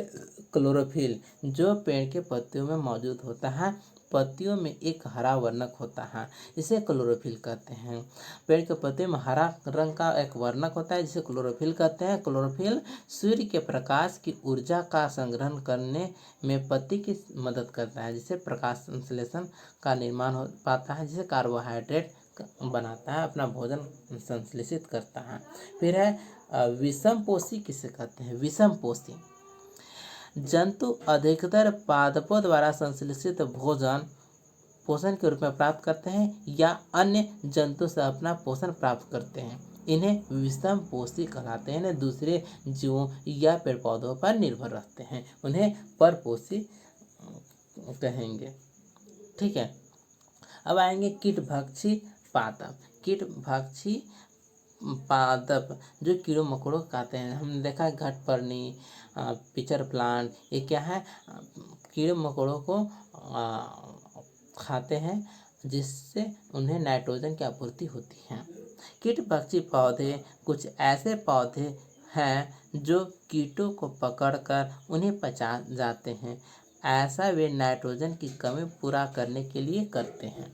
क्लोरोफिल, जो पेड़ के पत्तियों में मौजूद होता है। पत्तियों में एक हरा वर्णक होता है, इसे क्लोरोफिल कहते हैं। पेड़ के पत्ते में हरा रंग का एक वर्णक होता है जिसे क्लोरोफिल कहते हैं। क्लोरोफिल सूर्य के प्रकाश की ऊर्जा का संग्रहण करने में पत्ती की मदद करता है, जिससे प्रकाश संश्लेषण का निर्माण हो पाता है, जिसे कार्बोहाइड्रेट बनाता है, अपना भोजन संश्लेषित करता है। फिर है विषमपोषी किसे कहते हैं? विषमपोषी जंतु अधिकतर पादपों द्वारा संश्लेषित भोजन पोषण के रूप में प्राप्त करते हैं या अन्य जंतु से अपना पोषण प्राप्त करते हैं। इन्हें विषमपोषी कहलाते हैं। इन्हें दूसरे जीवों या पेड़ पौधों पर निर्भर रहते हैं, उन्हें परपोषी कहेंगे। ठीक है। अब आएंगे कीटभक्षी पादप। कीटभक्षी पादप जो कीड़ों मकोड़ों खाते हैं। हमने देखा है घटपर्णी, पिचर प्लांट, ये क्या है? कीड़े मकोड़ों को खाते हैं, जिससे उन्हें नाइट्रोजन की आपूर्ति होती है। कीटभक्षी पौधे कुछ ऐसे पौधे हैं जो कीटों को पकड़कर उन्हें पचा जाते हैं। ऐसा वे नाइट्रोजन की कमी पूरा करने के लिए करते हैं।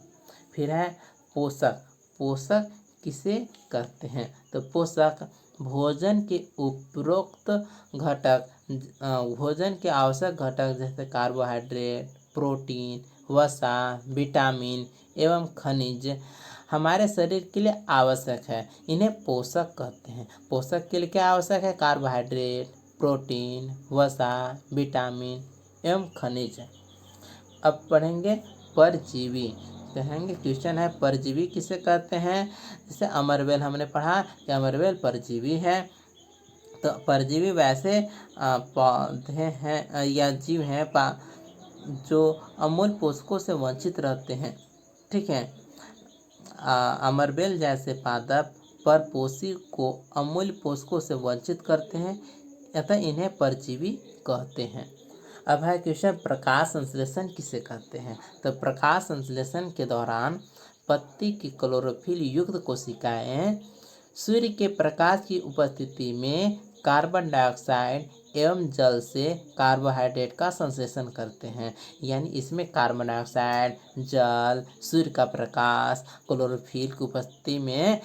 फिर है पोषक। पोषक किसे कहते हैं? तो पोषक भोजन के उपरोक्त घटक, भोजन के आवश्यक घटक जैसे कार्बोहाइड्रेट, प्रोटीन, वसा, विटामिन एवं खनिज हमारे शरीर के लिए आवश्यक है, इन्हें पोषक कहते हैं। पोषक के लिए क्या आवश्यक है? कार्बोहाइड्रेट, प्रोटीन, वसा, विटामिन एवं खनिज। अब पढ़ेंगे परजीवी। कहेंगे क्वेश्चन है परजीवी किसे कहते हैं? जैसे अमरवेल हमने पढ़ा कि अमरवेल परजीवी है। तो परजीवी वैसे पौधे हैं या जीव हैं जो अमूल पोषकों से वंचित रहते हैं। ठीक है। अमरवेल जैसे पादप परपोषी को अमूल पोषकों से वंचित करते हैं, अतः इन्हें परजीवी कहते हैं। अब है क्वेश्चन प्रकाश संश्लेषण किसे कहते हैं? तो प्रकाश संश्लेषण के दौरान पत्ती की क्लोरोफिल युक्त कोशिकाएं सूर्य के प्रकाश की उपस्थिति में कार्बन डाइऑक्साइड एवं जल से कार्बोहाइड्रेट का संश्लेषण करते हैं। यानी इसमें कार्बन डाइऑक्साइड, जल, सूर्य का प्रकाश, क्लोरोफिल की उपस्थिति में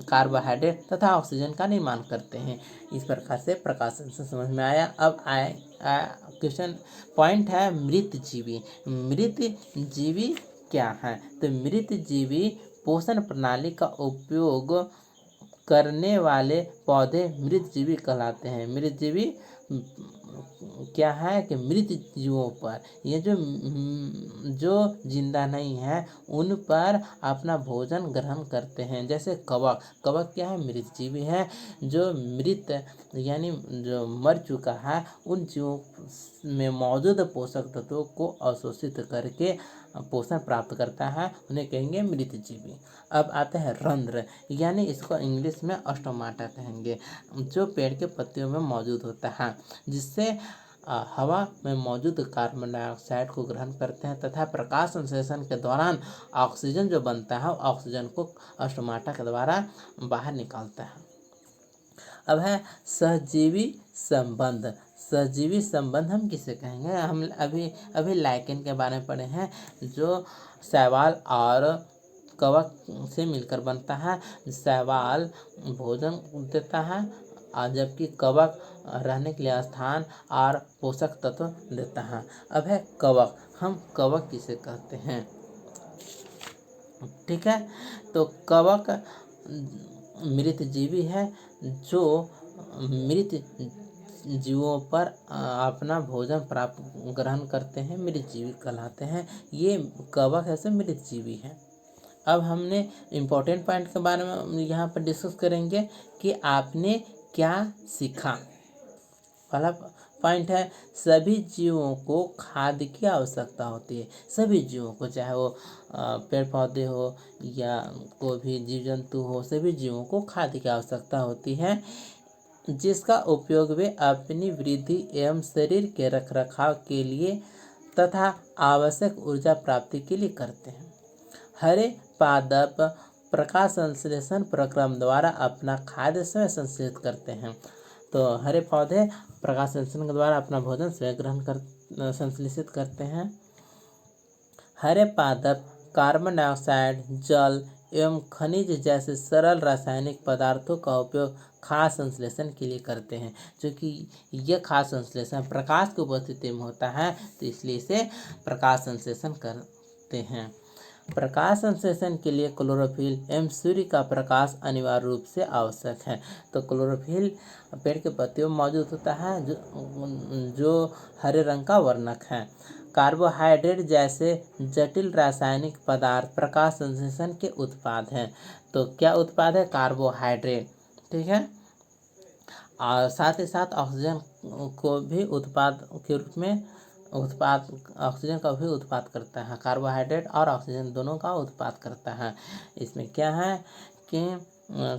कार्बोहाइड्रेट तथा ऑक्सीजन का निर्माण करते हैं। इस प्रकार से प्रकाश संश्लेषण समझ में आया। अब आए क्वेश्चन पॉइंट है मृत जीवी। मृत जीवी क्या है? तो मृत जीवी पोषण प्रणाली का उपयोग करने वाले पौधे मृत जीवी कहलाते हैं। मृत जीवी क्या है कि मृत जीवों पर, ये जो जिंदा नहीं है उन पर अपना भोजन ग्रहण करते हैं। जैसे कवक। कवक क्या है? मृत जीवी है, जो मृत यानी जो मर चुका है उन जीवों में मौजूद पोषक तत्वों को अवशोषित करके पोषण प्राप्त करता है, उन्हें कहेंगे मृत जीवी। अब आते हैं रंध्र, यानी इसको इंग्लिश में स्टोमाटा कहेंगे, जो पेड़ के पत्तियों में मौजूद होता है, जिससे हवा में मौजूद कार्बन डाइऑक्साइड को ग्रहण करते हैं तथा प्रकाश संश्लेषण के दौरान ऑक्सीजन जो बनता है ऑक्सीजन को स्टोमाटा के द्वारा बाहर निकालता है। अब है सहजीवी संबंध। सहजीवी संबंध हम किसे कहेंगे? हम अभी लाइकेन के बारे में पढ़े हैं, जो शैवाल और कवक से मिलकर बनता है। शैवाल भोजन देता है और जबकि कवक रहने के लिए स्थान और पोषक तत्व देता है। अब है कवक। हम कवक किसे कहते हैं? ठीक है। तो कवक मृत जीवी है, जो मृत जीवों पर अपना भोजन प्राप्त ग्रहण करते हैं, मृत जीवी कहलाते हैं। ये कवक ऐसे मृत जीवी है। अब हमने इम्पोर्टेंट पॉइंट के बारे में यहाँ पर डिस्कस करेंगे कि आपने क्या सीखा। पॉइंट है, सभी जीवों को खाद्य की आवश्यकता होती है। सभी जीवों को, चाहे वो पेड़ पौधे हो या कोई भी जीव जंतु हो, सभी जीवों को खाद्य की आवश्यकता होती है, जिसका उपयोग वे अपनी वृद्धि एवं शरीर के रखरखाव के लिए तथा आवश्यक ऊर्जा प्राप्ति के लिए करते हैं। हरे पादप प्रकाश संश्लेषण प्रक्रम द्वारा अपना खाद्य स्वयं संश्लेषित करते हैं। तो हरे पौधे प्रकाश संश्लेषण के द्वारा अपना भोजन स्वयं संश्लेषित करते हैं। हरे पादप कार्बन डाइऑक्साइड, जल एवं खनिज जैसे सरल रासायनिक पदार्थों का उपयोग खाद्य संश्लेषण के लिए करते हैं। जो कि यह खाद्य संश्लेषण प्रकाश की उपस्थिति में होता है, तो इसलिए इसे प्रकाश संश्लेषण करते हैं। प्रकाश संश्लेषण के लिए क्लोरोफिल एवं सूर्य का प्रकाश अनिवार्य रूप से आवश्यक है। तो क्लोरोफिल पेड़ के पत्तियों में मौजूद होता है, जो हरे रंग का वर्णक है। कार्बोहाइड्रेट जैसे जटिल रासायनिक पदार्थ प्रकाश संश्लेषण के उत्पाद हैं। तो क्या उत्पाद है? कार्बोहाइड्रेट, ठीक है। और साथ ही साथ ऑक्सीजन को भी उत्पाद के रूप में ऑक्सीजन का भी उत्पाद करता है। कार्बोहाइड्रेट और ऑक्सीजन दोनों का उत्पाद करता है। इसमें क्या है कि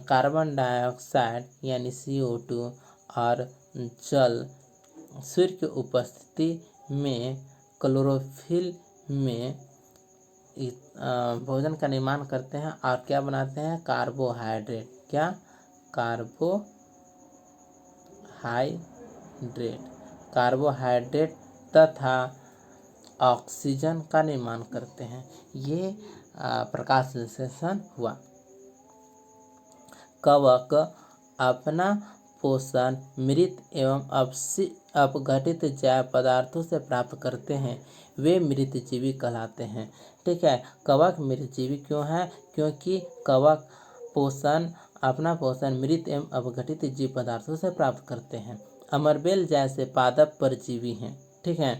कार्बन डाइऑक्साइड यानी CO2 और जल सूर्य की उपस्थिति में क्लोरोफिल में भोजन का निर्माण करते हैं और क्या बनाते हैं? कार्बोहाइड्रेट। क्या? कार्बोहाइड्रेट तथा ऑक्सीजन का निर्माण करते हैं। ये प्रकाश संश्लेषण हुआ। कवक अपना पोषण मृत एवं अपघटित जैव पदार्थों से प्राप्त करते हैं, वे मृतजीवी कहलाते हैं। ठीक है। कवक मृतजीवी क्यों है? क्योंकि कवक अपना पोषण मृत एवं अपघटित जीव पदार्थों से प्राप्त करते हैं। अमरबेल जैसे पादप परजीवी हैं। ठीक है।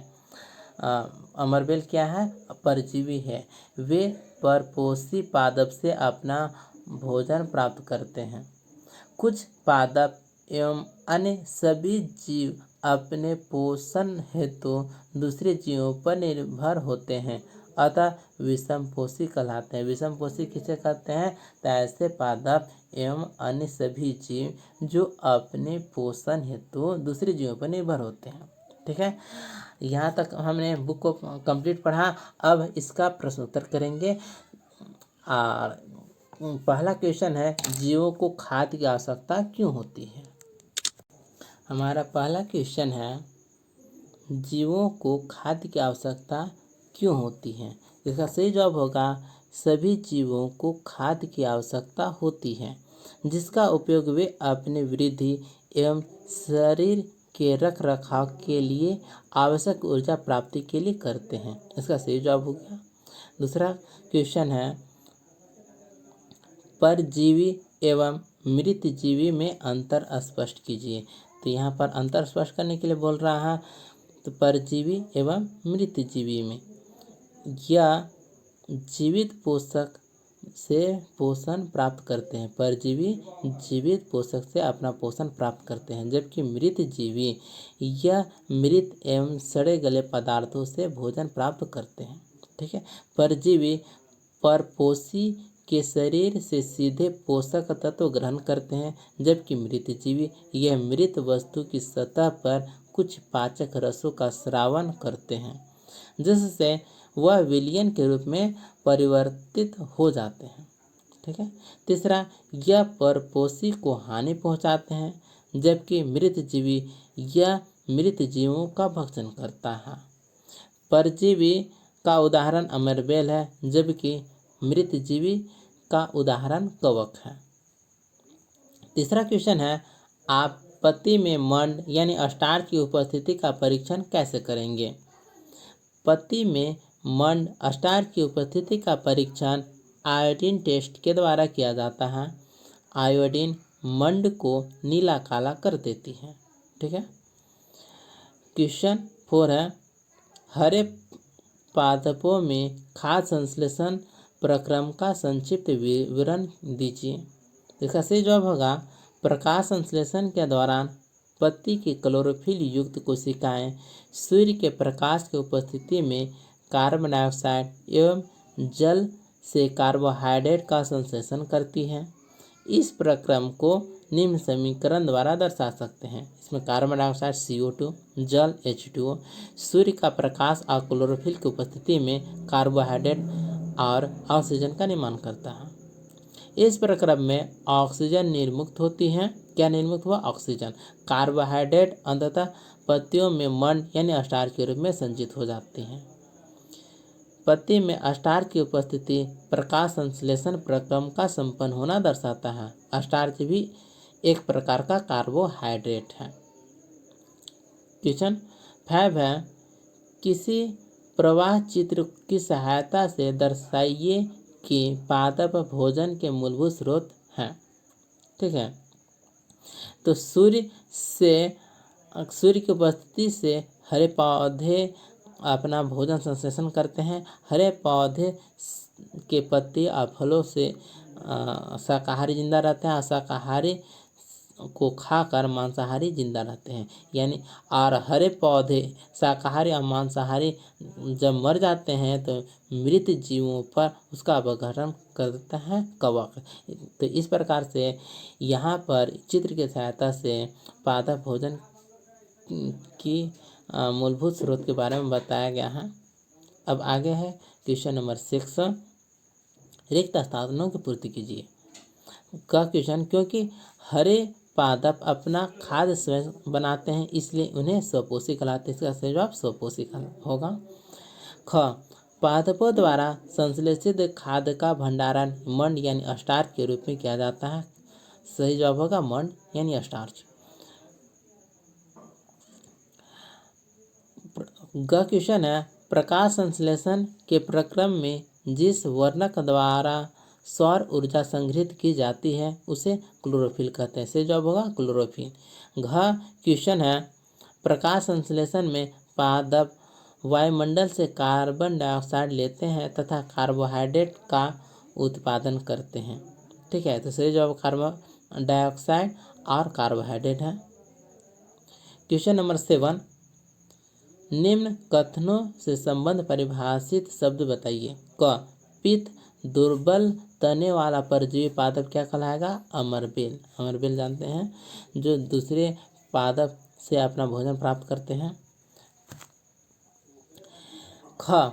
अमरबेल क्या है? परजीवी है। वे परपोषी पादप से अपना भोजन प्राप्त करते हैं। कुछ पादप एवं अन्य सभी जीव अपने पोषण हेतु दूसरे जीवों पर निर्भर होते हैं, अतः विषमपोषी कहलाते हैं। विषमपोषी किसे कहते हैं? तो ऐसे पादप एवं अन्य सभी जीव जो अपने पोषण हेतु दूसरे जीवों पर निर्भर होते हैं। ठीक है। यहाँ तक हमने बुक को कंप्लीट पढ़ा। अब इसका प्रश्न उत्तर करेंगे। और पहला क्वेश्चन है, जीवों को खाद्य की आवश्यकता क्यों होती है? हमारा पहला क्वेश्चन है, जीवों को खाद्य की आवश्यकता क्यों होती है? इसका सही जवाब होगा, सभी जीवों को खाद्य की आवश्यकता होती है, जिसका उपयोग वे अपने वृद्धि एवं शरीर के रख रखाव के लिए आवश्यक ऊर्जा प्राप्ति के लिए करते हैं। इसका सही जवाब हो गया। दूसरा क्वेश्चन है, परजीवी एवं मृतजीवी में अंतर स्पष्ट कीजिए। तो यहाँ पर अंतर स्पष्ट करने के लिए बोल रहा है। तो परजीवी एवं मृतजीवी में, यह जीवित पोषक से पोषण प्राप्त करते हैं। परजीवी जीवित पोषक से अपना पोषण प्राप्त करते हैं, जबकि मृतजीवी यह मृत एवं सड़े गले पदार्थों से भोजन प्राप्त करते हैं। ठीक है। परजीवी परपोषी के शरीर से सीधे पोषक तत्व ग्रहण करते हैं, जबकि मृतजीवी यह मृत वस्तु की सतह पर कुछ पाचक रसों का स्रावन करते हैं, जिससे वह विलयन के रूप में परिवर्तित हो जाते हैं। ठीक है। तीसरा, यह परपोषी को हानि पहुंचाते हैं, जबकि मृतजीवी यह मृत जीवों का भक्षण करता है। परजीवी का उदाहरण अमरबेल है, जबकि मृतजीवी का उदाहरण कवक है। तीसरा क्वेश्चन है, आप पत्ती में मंड यानी स्टार्च की उपस्थिति का परीक्षण कैसे करेंगे? पत्ती में मंड स्टार्च की उपस्थिति का परीक्षण आयोडीन टेस्ट के द्वारा किया जाता है। आयोडीन मंड को नीला काला कर देती है। ठीक है। क्वेश्चन 4 है, हरे पादपों में खाद्य संश्लेषण प्रक्रम का संक्षिप्त विवरण दीजिए। इसका सही जवाब होगा, प्रकाश संश्लेषण के दौरान पत्ती की क्लोरोफिल युक्त कोशिकाएं सूर्य के प्रकाश की उपस्थिति में कार्बन डाइऑक्साइड एवं जल से कार्बोहाइड्रेट का संश्लेषण करती हैं। इस प्रक्रम को निम्न समीकरण द्वारा दर्शा सकते हैं। इसमें कार्बन डाइऑक्साइड CO2, जल H2O, सूर्य का प्रकाश और क्लोरोफिल की उपस्थिति में कार्बोहाइड्रेट और ऑक्सीजन का निर्माण करता है। इस प्रक्रम में ऑक्सीजन निर्मुक्त होती है। क्या निर्मुक्त हुआ? ऑक्सीजन। कार्बोहाइड्रेट अंततः पत्तियों में मंड यानी स्टार्च के रूप में संचित हो जाती हैं। पत्ती में स्टार्च की उपस्थिति प्रकाश संश्लेषण प्रक्रम का संपन्न होना दर्शाता है। स्टार्च भी एक प्रकार का कार्बोहाइड्रेट है। क्वेश्चन 5 है, किसी प्रवाह चित्र की सहायता से दर्शाइए कि पादप भोजन के मूलभूत स्रोत हैं। ठीक है, तो सूर्य की उपस्थिति से हरे पौधे अपना भोजन संश्लेषण करते हैं। हरे पौधे के पत्ते और फलों से शाकाहारी जिंदा रहते हैं और शाकाहारी को खाकर मांसाहारी जिंदा रहते हैं। यानी और हरे पौधे शाकाहारी और मांसाहारी जब मर जाते हैं तो मृत जीवों पर उसका अपघटन कर देता है कवक। तो इस प्रकार से यहाँ पर चित्र की सहायता से पादप भोजन की मूलभूत स्रोत के बारे में बताया गया है। अब आगे है क्वेश्चन नंबर 6, रिक्त स्थानों की पूर्ति कीजिए का क्वेश्चन। क्योंकि हरे पादप अपना खाद्य स्वयं बनाते हैं इसलिए उन्हें स्वपोषी कहलाते हैं। इसका सही जवाब स्वपोषी होगा। ख, पादपों द्वारा संश्लेषित खाद्य का भंडारण मंड यानी स्टार्च के रूप में किया जाता है। सही जवाब होगा मंड यानी स्टार्च। ग क्वेश्चन है, प्रकाश संश्लेषण के प्रक्रम में जिस वर्णक द्वारा सौर ऊर्जा संग्रहित की जाती है उसे क्लोरोफिल कहते हैं। सही जवाब होगा क्लोरोफिल। घ क्वेश्चन है, प्रकाश संश्लेषण में पादप वायुमंडल से कार्बन डाइऑक्साइड लेते हैं तथा कार्बोहाइड्रेट का उत्पादन करते हैं। ठीक है, तो सही जवाब कार्बन डाइऑक्साइड और कार्बोहाइड्रेट है। क्वेश्चन नंबर 7, निम्न कथनों से संबंध परिभाषित शब्द बताइए। क, पित्त दुर्बल तने वाला परजीवी पादप क्या कहलाएगा? अमरबेल। अमरबेल जानते हैं, जो दूसरे पादप से अपना भोजन प्राप्त करते हैं। ख,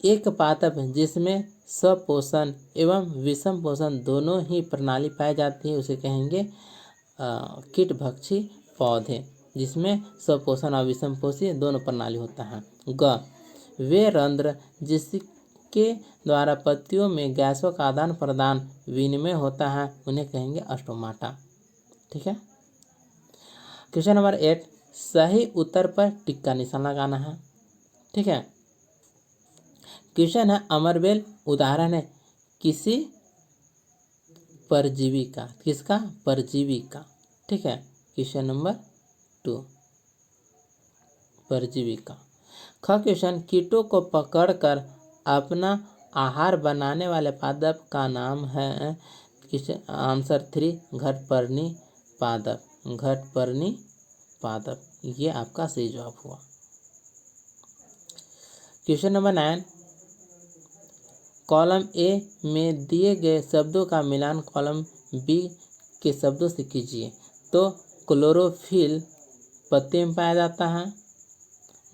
एक पादप जिसमें सपोषण एवं विषम पोषण दोनों ही प्रणाली पाई जाती है उसे कहेंगे कीटभक्षी पौधे, जिसमें सपोषण और विषम पोषी दोनों प्रणाली होता है। ग, वे रंध्र जिसके द्वारा पत्तियों में गैसों का आदान प्रदान विनिमय होता है उन्हें कहेंगे स्टोमाटा। ठीक है। क्वेश्चन नंबर 8, सही उत्तर पर टिक्का निशान लगाना है। ठीक है। क्वेश्चन है, अमरबेल उदाहरण है किसी परजीवी का। किसका? परजीवी का। ठीक है। क्वेश्चन नंबर 2, परजीवी का। ख क्वेश्चन, कीटों को पकड़कर अपना आहार बनाने वाले पादप का नाम है। आंसर 3, घटपर्णी पादप। घटपर्णी पादप, ये आपका सही जवाब हुआ। क्वेश्चन नंबर 9, कॉलम ए में दिए गए शब्दों का मिलान कॉलम बी के शब्दों से कीजिए। तो क्लोरोफिल पत्ते में पाया जाता है।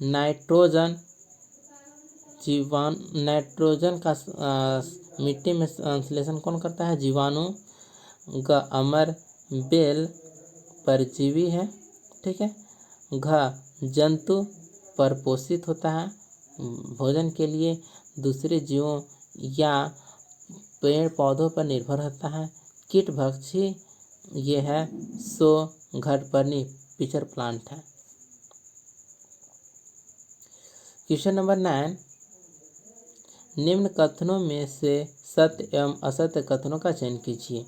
नाइट्रोजन नाइट्रोजन का मिट्टी में संश्लेषण कौन करता है? जीवाणु। अमरबेल परजीवी है। ठीक है। जंतु परपोषित होता है, भोजन के लिए दूसरे जीवों या पेड़ पौधों पर निर्भर होता है। कीटभक्षी ये है घटपर्णी पिचर प्लांट है। क्वेश्चन नंबर 9, निम्न कथनों में से सत्य एवं असत्य कथनों का चयन कीजिए।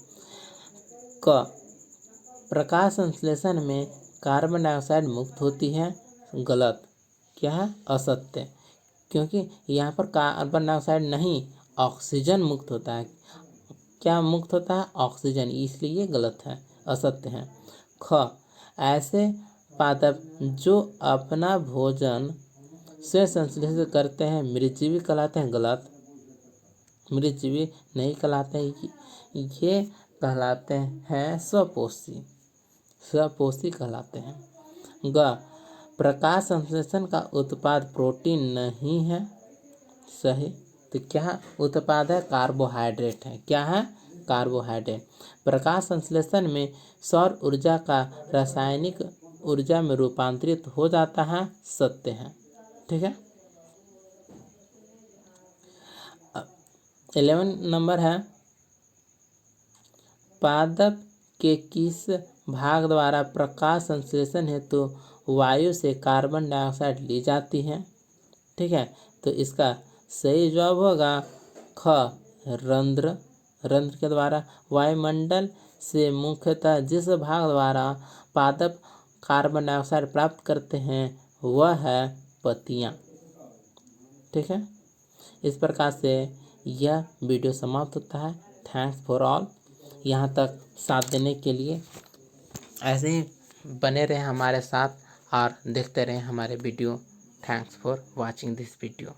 क, प्रकाश संश्लेषण में कार्बन डाइऑक्साइड मुक्त होती है। गलत। क्या है? असत्य, क्योंकि यहाँ पर कार्बन डाइऑक्साइड नहीं ऑक्सीजन मुक्त होता है। क्या मुक्त होता है? ऑक्सीजन, इसलिए गलत है, असत्य है। ख, ऐसे पादप जो अपना भोजन स्वयं संश्लेषित करते हैं मृतजीवी कहलाते हैं। गलत, मृतजीवी नहीं कहलाते हैं, ये कहलाते हैं स्वपोषी, स्वपोषी कहलाते हैं। ग, प्रकाश संश्लेषण का उत्पाद प्रोटीन नहीं है। सही। तो क्या उत्पाद है? कार्बोहाइड्रेट है। क्या है? कार्बोहाइड्रेट। प्रकाश संश्लेषण में सौर ऊर्जा का रासायनिक ऊर्जा में रूपांतरित हो जाता है। सत्य है। ठीक है। 11 नंबर है, पादप के किस भाग द्वारा प्रकाश संश्लेषण हेतु वायु से कार्बन डाइऑक्साइड ली जाती है? ठीक है। तो इसका सही जवाब होगा ख, रंध्र। रंध्र के द्वारा। वायुमंडल से मुख्यतः जिस भाग द्वारा पादप कार्बन डाइऑक्साइड प्राप्त करते हैं वह है पत्तियां। ठीक है। इस प्रकार से यह वीडियो समाप्त होता है। Thanks for all. यहाँ तक साथ देने के लिए ऐसे ही बने रहें हमारे साथ और देखते रहें हमारे video. Thanks for watching this video.